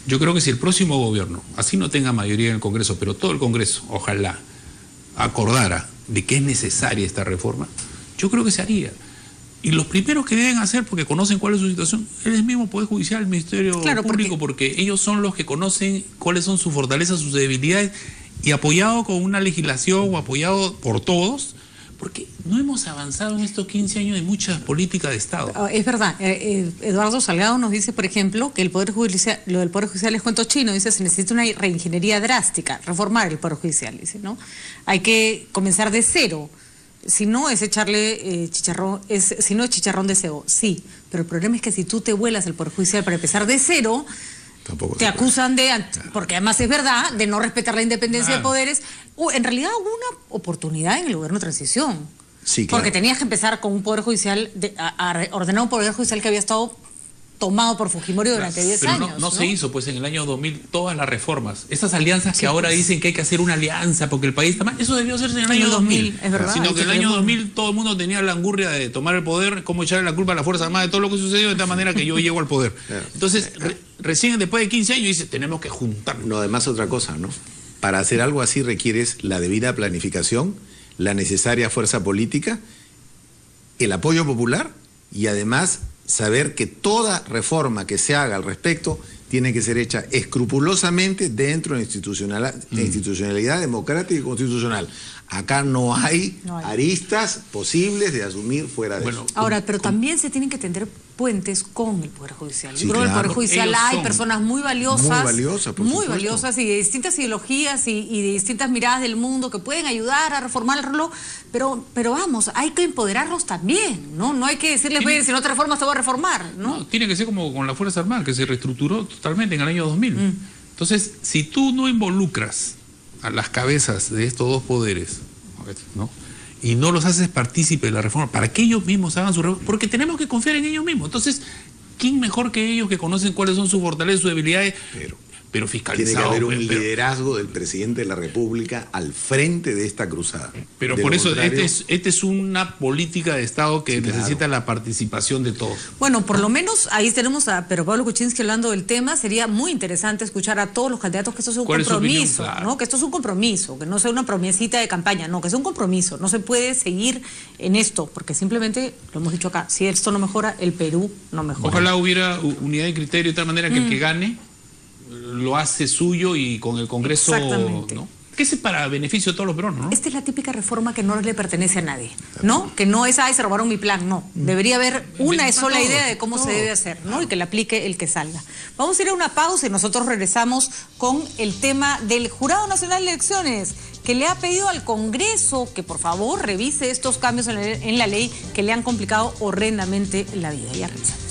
yo creo que si el próximo gobierno, así no tenga mayoría en el Congreso, pero todo el Congreso, ojalá, acordara de que es necesaria esta reforma, yo creo que se haría. Y los primeros que deben hacer, porque conocen cuál es su situación, es el mismo Poder Judicial, el Ministerio Público, porque ellos son los que conocen cuáles son sus fortalezas, sus debilidades, y apoyado con una legislación o apoyado por todos, porque no hemos avanzado en estos 15 años de muchas políticas de Estado. Es verdad, Eduardo Salgado nos dice, por ejemplo, que el Poder Judicial, lo del Poder Judicial es cuento chino, dice, se necesita una reingeniería drástica, reformar el Poder Judicial, dice, ¿no? Hay que comenzar de cero. Si no es echarle chicharrón, si no es chicharrón de cebo, sí. Pero el problema es que si tú te vuelas el Poder Judicial para empezar de cero, te acusan porque además es verdad, de no respetar la independencia de poderes. En realidad hubo una oportunidad en el gobierno de transición. Sí, claro. Porque tenías que empezar con un Poder Judicial, a ordenar un Poder Judicial que había estado tomado por Fujimori durante 10 años. No se hizo, pues en el año 2000 todas las reformas. Esas alianzas que ahora dicen que hay que hacer una alianza porque el país está mal, eso debió hacerse en el año 2000. Es verdad. Sino que en el año 2000 todo el mundo tenía la angurria de tomar el poder, cómo echarle la culpa a la Fuerza Armada de todo lo que sucedió, de tal manera que yo llego al poder. Entonces, recién después de 15 años dice, tenemos que juntarnos. No, además otra cosa, ¿no? para hacer algo así requieres la debida planificación, la necesaria fuerza política, el apoyo popular y además saber que toda reforma que se haga al respecto tiene que ser hecha escrupulosamente dentro de la institucionalidad democrática y constitucional. Acá no hay aristas posibles de asumir fuera de eso. Ahora, pero también se tienen que tender puentes con el Poder Judicial. Sí, Yo creo que el Poder claro. Judicial hay personas muy valiosas, por muy supuesto. valiosas y de distintas ideologías y de distintas miradas del mundo que pueden ayudar a reformarlo, pero vamos, hay que empoderarlos también, ¿no? No hay que decirles, "Oye, si no te reformas te voy a reformar", ¿no? No, tiene que ser como con la Fuerza Armada, que se reestructuró totalmente en el año 2000. Entonces, si tú no involucras a las cabezas de estos dos poderes, ¿no?, y no los haces partícipes de la reforma, para que ellos mismos hagan su reforma, porque tenemos que confiar en ellos mismos. Entonces, ¿quién mejor que ellos que conocen cuáles son sus fortalezas, sus debilidades? Pero fiscalizado. Tiene que haber un liderazgo del presidente de la República al frente de esta cruzada. Pero por eso esta es una política de Estado que necesita la participación de todos. Bueno, por lo menos ahí tenemos a Pedro Pablo Kuczynski hablando del tema. Sería muy interesante escuchar a todos los candidatos que esto es un compromiso, ¿no? Que esto es un compromiso, que no sea una promesita de campaña, no, que es un compromiso. No se puede seguir en esto, porque simplemente, lo hemos dicho acá, si esto no mejora, el Perú no mejora. Ojalá hubiera unidad de criterio de tal manera que el que gane lo hace suyo y con el Congreso, ¿no? Que es para beneficio de todos los peruanos, ¿no? Esta es la típica reforma que no le pertenece a nadie, ¿no? Que no es, se robaron mi plan, no. Debería haber una sola idea de cómo se debe hacer, ¿no? Y que la aplique el que salga. Vamos a ir a una pausa y nosotros regresamos con el tema del Jurado Nacional de Elecciones, que le ha pedido al Congreso que por favor revise estos cambios en la ley que le han complicado horrendamente la vida. Ya regresamos.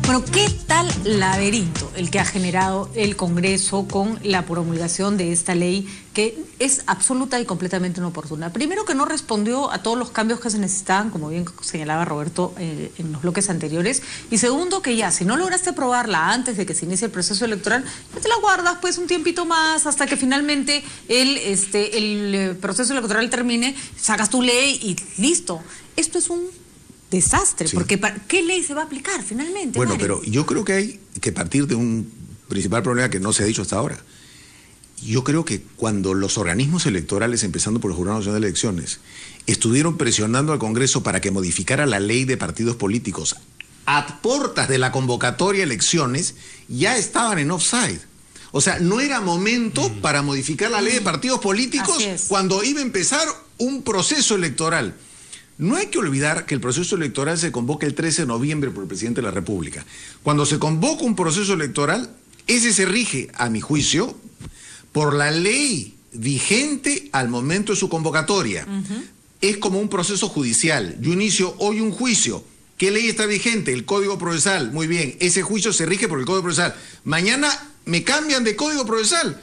Bueno, ¿qué tal laberinto el que ha generado el Congreso con la promulgación de esta ley que es absoluta y completamente inoportuna? Primero, que no respondió a todos los cambios que se necesitaban, como bien señalaba Roberto en los bloques anteriores. Y segundo, que ya, si no lograste aprobarla antes de que se inicie el proceso electoral, ya te la guardas pues un tiempito más hasta que finalmente el proceso electoral termine, sacas tu ley y listo. Esto es un desastre, porque ¿qué ley se va a aplicar finalmente? Bueno, pero yo creo que hay que partir de un principal problema que no se ha dicho hasta ahora. Yo creo que cuando los organismos electorales, empezando por el Jurado Nacional de Elecciones, estuvieron presionando al Congreso para que modificara la ley de partidos políticos a puertas de la convocatoria a elecciones, ya estaban en offside. O sea, no era momento para modificar la ley de partidos políticos cuando iba a empezar un proceso electoral. No hay que olvidar que el proceso electoral se convoca el 13 de noviembre por el presidente de la República. Cuando se convoca un proceso electoral, ese se rige, a mi juicio, por la ley vigente al momento de su convocatoria. Es como un proceso judicial. Yo inicio hoy un juicio. ¿Qué ley está vigente? El Código Procesal. Muy bien, ese juicio se rige por el Código Procesal. Mañana me cambian de Código Procesal.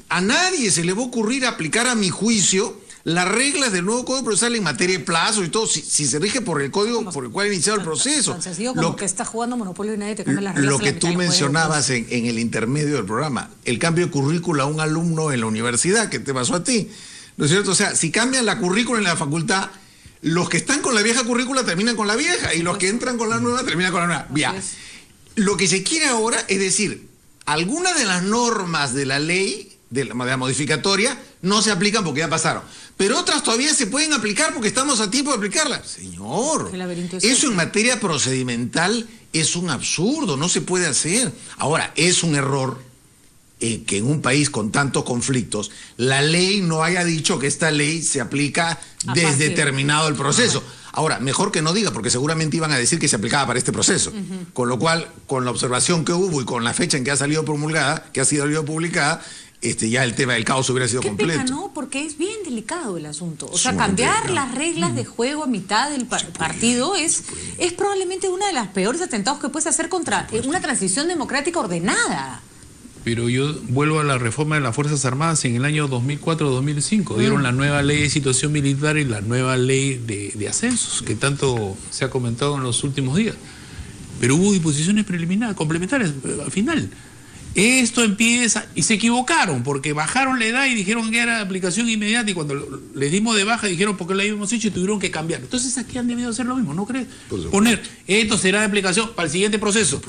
A nadie se le va a ocurrir aplicar, a mi juicio, las reglas del nuevo Código Procesal en materia de plazo y todo, si se rige por el código por el cual ha iniciado el proceso. Entonces digo como que está jugando Monopolio y nadie te cambia las reglas. Lo que tú mencionabas en el intermedio del programa, el cambio de currícula a un alumno en la universidad, ¿qué te pasó a ti? ¿No es cierto? O sea, si cambian la currícula en la facultad, los que están con la vieja currícula terminan con la vieja y los que entran con la nueva terminan con la nueva. Ya. Lo que se quiere ahora es decir, algunas de las normas de la ley, de la modificatoria, no se aplican porque ya pasaron. Pero otras todavía se pueden aplicar porque estamos a tiempo de aplicarlas. Señor, eso en materia procedimental es un absurdo, no se puede hacer. Ahora, es un error que en un país con tantos conflictos, la ley no haya dicho que esta ley se aplica desde terminado el proceso. Ahora, mejor que no diga, porque seguramente iban a decir que se aplicaba para este proceso. Con lo cual, con la observación que hubo y con la fecha en que ha salido promulgada, que ha sido publicada, ya el tema del caos hubiera sido completo. Pena, ¿no? Porque es bien delicado el asunto. O sea, cambiar las reglas de juego a mitad del partido es probablemente uno de los peores atentados que puedes hacer contra una transición democrática ordenada. Pero yo vuelvo a la reforma de las Fuerzas Armadas en el año 2004-2005. Dieron la nueva ley de situación militar y la nueva ley de ascensos, que tanto se ha comentado en los últimos días. Pero hubo disposiciones preliminares, complementarias, al final. Esto empieza, y se equivocaron, porque bajaron la edad y dijeron que era de aplicación inmediata, y cuando les dimos de baja dijeron porque lo habíamos hecho y tuvieron que cambiar. Entonces aquí han debido hacer lo mismo, ¿no crees? Poner, esto será de aplicación para el siguiente proceso.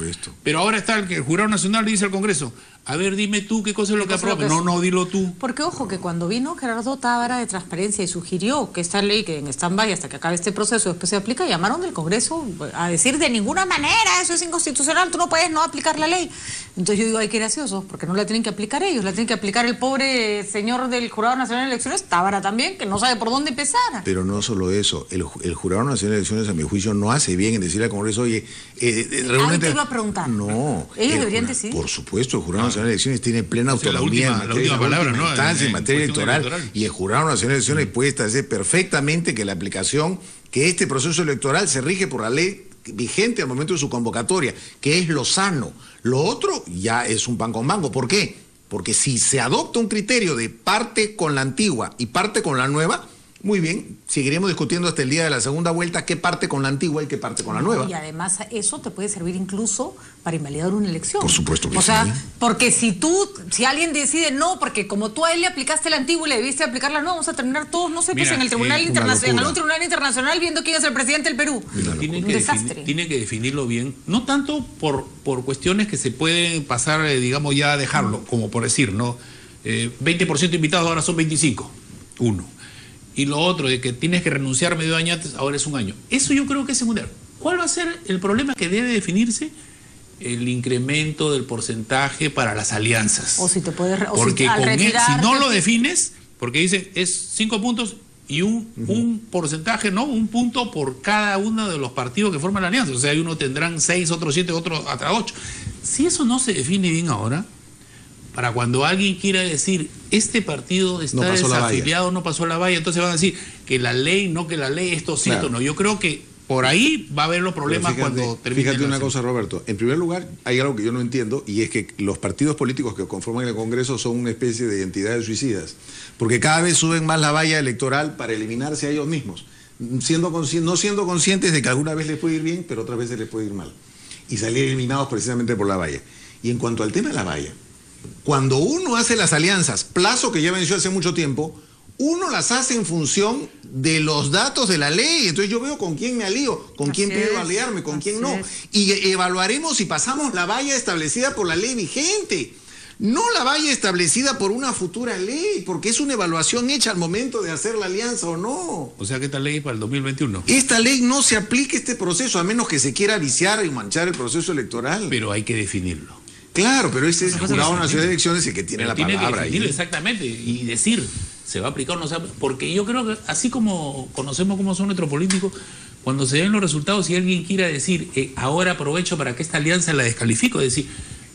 Pero ahora está el Jurado Nacional le dice al Congreso, a ver, dime tú qué cosa es lo que aprueba. No, dilo tú. Porque ojo, que cuando vino Gerardo Tábara de Transparencia y sugirió que esta ley que en stand-by hasta que acabe este proceso después se aplica, llamaron del Congreso a decir de ninguna manera, eso es inconstitucional, tú no puedes no aplicar la ley. Entonces yo digo, ay, qué gracioso, porque no la tienen que aplicar ellos, la tienen que aplicar el pobre señor del Jurado Nacional de Elecciones, Tábara también, que no sabe por dónde empezar. Pero no solo eso, el Jurado Nacional de Elecciones, a mi juicio, no hace bien en decirle al Congreso, oye, realmente... te iba a preguntar. No. Ellos deberían decidir. Por supuesto, el Jurado Nacional de Elecciones tiene plena autonomía en materia electoral, y el Jurado Nacional de Elecciones puede establecer perfectamente que la aplicación, que este proceso electoral se rige por la ley vigente al momento de su convocatoria, que es lo sano. Lo otro ya es un pan con mango. ¿Por qué? Porque si se adopta un criterio de parte con la antigua y parte con la nueva, muy bien, seguiremos discutiendo hasta el día de la segunda vuelta qué parte con la antigua y qué parte con la nueva. Y además eso te puede servir incluso para invalidar una elección. Por supuesto que sí. O sea, porque si alguien decide no, porque como tú a él le aplicaste la antigua y le debiste aplicar la nueva, vamos a terminar todos, no sé, pues en el Tribunal Internacional, en un Tribunal Internacional viendo quién es el presidente del Perú. Tienen que definirlo bien, no tanto por cuestiones que se pueden pasar, digamos, ya dejarlo, como por decir, ¿no? 20% invitados ahora son 25, uno. Y lo otro, de que tienes que renunciar medio año antes, ahora es un año. Eso yo creo que es secundario. ¿Cuál va a ser el problema que debe definirse? El incremento del porcentaje para las alianzas. O si te puedes... Porque si no lo defines, porque dice, es 5 puntos y un porcentaje, ¿no? Un punto por cada uno de los partidos que forman la alianza. O sea, uno tendrán 6, otros 7, otros hasta 8. Si eso no se define bien ahora, para cuando alguien quiera decir, este partido está desafiliado, no pasó la valla, entonces van a decir que la ley, no que la ley, esto sí, esto no. Yo creo que por ahí va a haber los problemas cuando termine. Fíjate una cosa, Roberto. En primer lugar, hay algo que yo no entiendo, y es que los partidos políticos que conforman el Congreso son una especie de entidades suicidas, porque cada vez suben más la valla electoral para eliminarse a ellos mismos, no siendo conscientes de que alguna vez les puede ir bien, pero otras veces les puede ir mal, y salir eliminados precisamente por la valla. Y en cuanto al tema de la valla, cuando uno hace las alianzas, plazo que ya venció hace mucho tiempo, uno las hace en función de los datos de la ley. Entonces yo veo con quién me alío, con quién pido aliarme, con quién no. Y evaluaremos si pasamos la valla establecida por la ley vigente, no la valla establecida por una futura ley, porque es una evaluación hecha al momento de hacer la alianza o no. O sea que esta ley es para el 2021. Esta ley no se aplica a este proceso, a menos que se quiera viciar y manchar el proceso electoral. Pero hay que definirlo. Claro, pero ese es el Jurado Nacional de Elecciones el que tiene la palabra ahí. Exactamente, y decir, ¿se va a aplicar o no se va a aplicar? Porque yo creo que así como conocemos cómo son nuestros políticos, cuando se den los resultados, si alguien quiera decir, ahora aprovecho para que esta alianza la descalifico, es decir,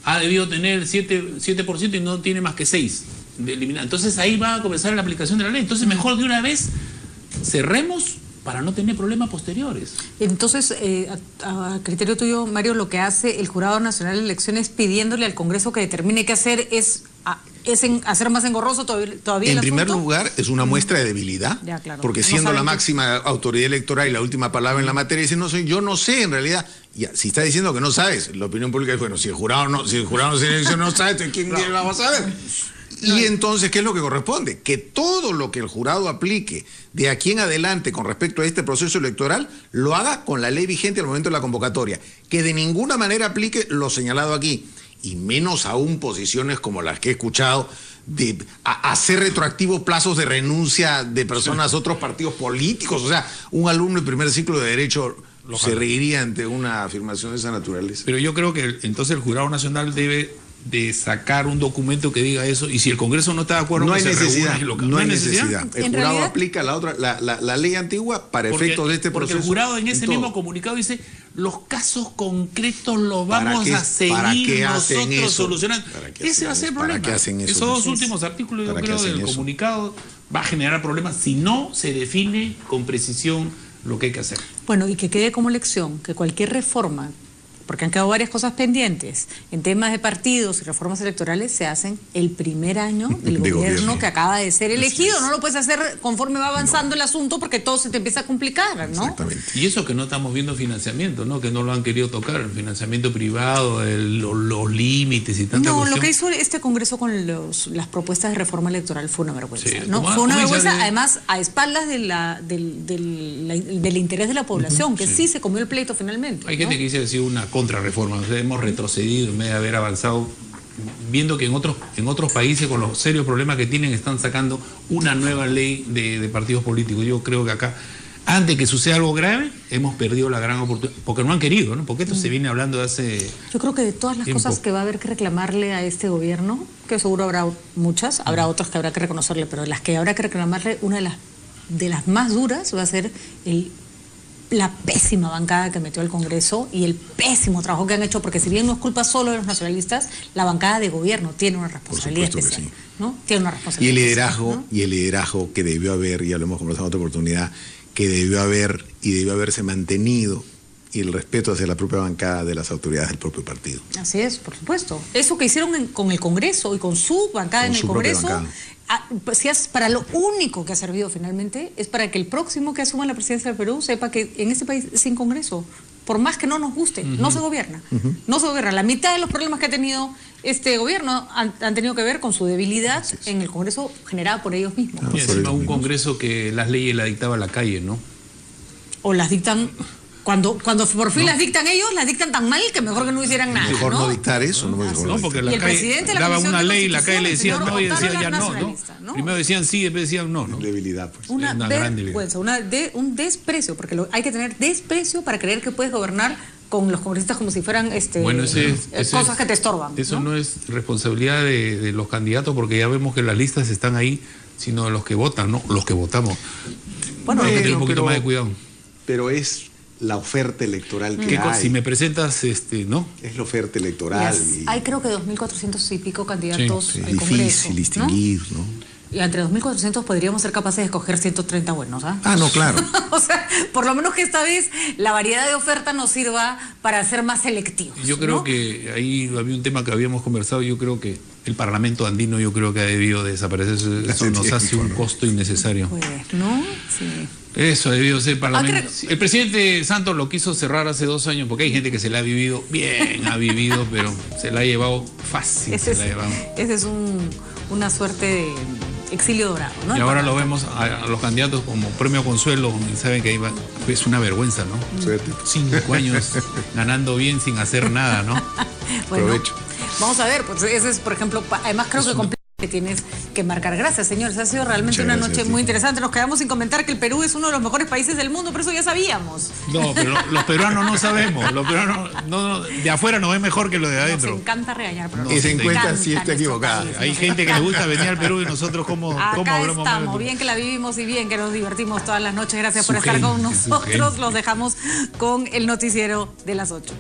ha debido tener 7% y no tiene más que 6 de eliminar. Entonces ahí va a comenzar la aplicación de la ley. Entonces mejor de una vez cerremos para no tener problemas posteriores. Entonces, a criterio tuyo, Mario, lo que hace el Jurado Nacional de Elecciones pidiéndole al Congreso que determine qué hacer es hacer más engorroso todavía en primer lugar, es una muestra de debilidad, porque siendo la máxima autoridad electoral y la última palabra en la materia, dice, yo no sé en realidad. Ya, si está diciendo que no sabes, la opinión pública es, bueno, si el jurado no sabe, entonces ¿quién la va a saber? Y entonces, ¿qué es lo que corresponde? Que todo lo que el jurado aplique de aquí en adelante con respecto a este proceso electoral, lo haga con la ley vigente al momento de la convocatoria. Que de ninguna manera aplique lo señalado aquí. Y menos aún posiciones como las que he escuchado de hacer retroactivos plazos de renuncia de personas a otros partidos políticos. O sea, un alumno de primer ciclo de Derecho se reiría ante una afirmación de esa naturaleza. Pero yo creo que entonces el Jurado Nacional debe de sacar un documento que diga eso, y si el Congreso no está de acuerdo, no hay necesidad. No hay necesidad. El jurado aplica la ley antigua para efectos de este proceso. Porque el jurado en ese mismo comunicado dice, los casos concretos los vamos a seguir nosotros solucionando. Ese va a ser el problema. Esos dos últimos artículos, yo creo, del comunicado va a generar problemas si no se define con precisión lo que hay que hacer. Bueno, y que quede como lección que cualquier reforma porque han quedado varias cosas pendientes. En temas de partidos y reformas electorales se hacen el primer año del gobierno que acaba de ser elegido. No lo puedes hacer conforme va avanzando el asunto porque todo se te empieza a complicar, ¿no? Exactamente. Y eso que no estamos viendo financiamiento, ¿no? Que no lo han querido tocar, el financiamiento privado, los límites y tanta cuestión. Lo que hizo este Congreso con las propuestas de reforma electoral fue una vergüenza, Sí, ¿no? como- Fue una como vergüenza, dice- además, a espaldas del interés de la población, que sí se comió el pleito finalmente. Hay gente que dice que ha sido una contrarreforma, o sea, hemos retrocedido en vez de haber avanzado, viendo que en otros países con los serios problemas que tienen están sacando una nueva ley de partidos políticos. Yo creo que acá, antes que suceda algo grave, hemos perdido la gran oportunidad, porque no han querido, ¿no? Porque esto se viene hablando de hace... Yo creo que de todas las tiempo. cosas que va a haber que reclamarle a este gobierno, que seguro habrá muchas, habrá otras que habrá que reconocerle, pero de las que habrá que reclamarle, una de las más duras va a ser la pésima bancada que metió el Congreso y el pésimo trabajo que han hecho, porque si bien no es culpa solo de los nacionalistas, la bancada de gobierno tiene una responsabilidad supuesto que especial, sí. ¿no? Tiene una Y responsabilidad el especial, liderazgo, ¿no? y el liderazgo que debió haber, ya lo hemos conversado en otra oportunidad, que debió haber y debió haberse mantenido, y el respeto hacia la propia bancada de las autoridades del propio partido. Así es, por supuesto. Eso que hicieron con el Congreso y con su bancada Con en el su propia Congreso, bancada. si es para lo único que ha servido finalmente, es para que el próximo que asuma la presidencia del Perú sepa que en este país sin Congreso, por más que no nos guste, no se gobierna. No se gobierna. La mitad de los problemas que ha tenido este gobierno han tenido que ver con su debilidad en el Congreso generada por ellos mismos. Y encima un Congreso que las leyes las dictaba la calle, ¿no? O las dictan... Cuando por fin las dictan ellos, las dictan tan mal que mejor que no hicieran nada. Mejor no dictar eso, no mejor No, no porque dictar. la Y el presidente de calle la daba Comisión una de ley y la calle le decía Constitución, no y el decía señor ya no, ¿no? nacionalista, ¿no? Primero decían sí y después decían no, ¿no? Debilidad, pues. Una Una gran debilidad. vergüenza, un desprecio, porque hay que tener desprecio para creer que puedes gobernar con los congresistas como si fueran Bueno, cosas que te estorban. Eso no es responsabilidad de los candidatos, porque ya vemos que las listas están ahí, sino de los que votan, ¿no? Los que votamos. Bueno, hay que tener un Bueno, poquito pero- más de cuidado. Pero es la oferta electoral que ¿Qué cosa? hay. Si me presentas, ¿no? Es la oferta electoral. y Hay creo que 2.400 y pico candidatos Sí, es al Congreso. difícil distinguir, ¿no? Y entre 2.400 podríamos ser capaces de escoger 130 buenos, ¿ah? Ah, no, claro. O sea, por lo menos que esta vez la variedad de oferta nos sirva para ser más selectivos. Yo creo ¿no? que ahí había un tema que habíamos conversado, yo creo que el Parlamento andino yo creo que ha debido desaparecer, eso Hace nos hace tiempo, un ¿no? costo innecesario. Pues, ¿no? Sí. Eso ha debido ser Parlamento. Ah, El presidente Santos lo quiso cerrar hace 2 años, porque hay gente que se la ha vivido bien, ha vivido, pero se la ha llevado fácil, Ese se la ha llevado. es una suerte de exilio dorado, ¿no? Y ahora lo vemos a los candidatos como premio consuelo, y saben que ahí va, es una vergüenza, ¿no? Suerte. 5 años ganando bien sin hacer nada, ¿no? Bueno, Provecho. vamos a ver, pues ese es, por ejemplo, además creo que tienes que marcar. Gracias, señores. Ha sido realmente Muchas una gracias noche a ti. muy interesante. Nos quedamos sin comentar que el Perú es uno de los mejores países del mundo, pero eso ya sabíamos. No, pero los peruanos no sabemos. Los peruanos de afuera nos ven mejor que lo de Nos adentro. encanta regañar, pero No, nos Y se encuentra encanta si está nuestro equivocada. país, Hay nos gente que le encanta. gusta venir al Perú y nosotros cómo Acá hablamos mal. estamos, bien que la vivimos y bien que nos divertimos todas las noches. Gracias Su por estar con gente, su nosotros. gente. Los dejamos con el noticiero de las 8.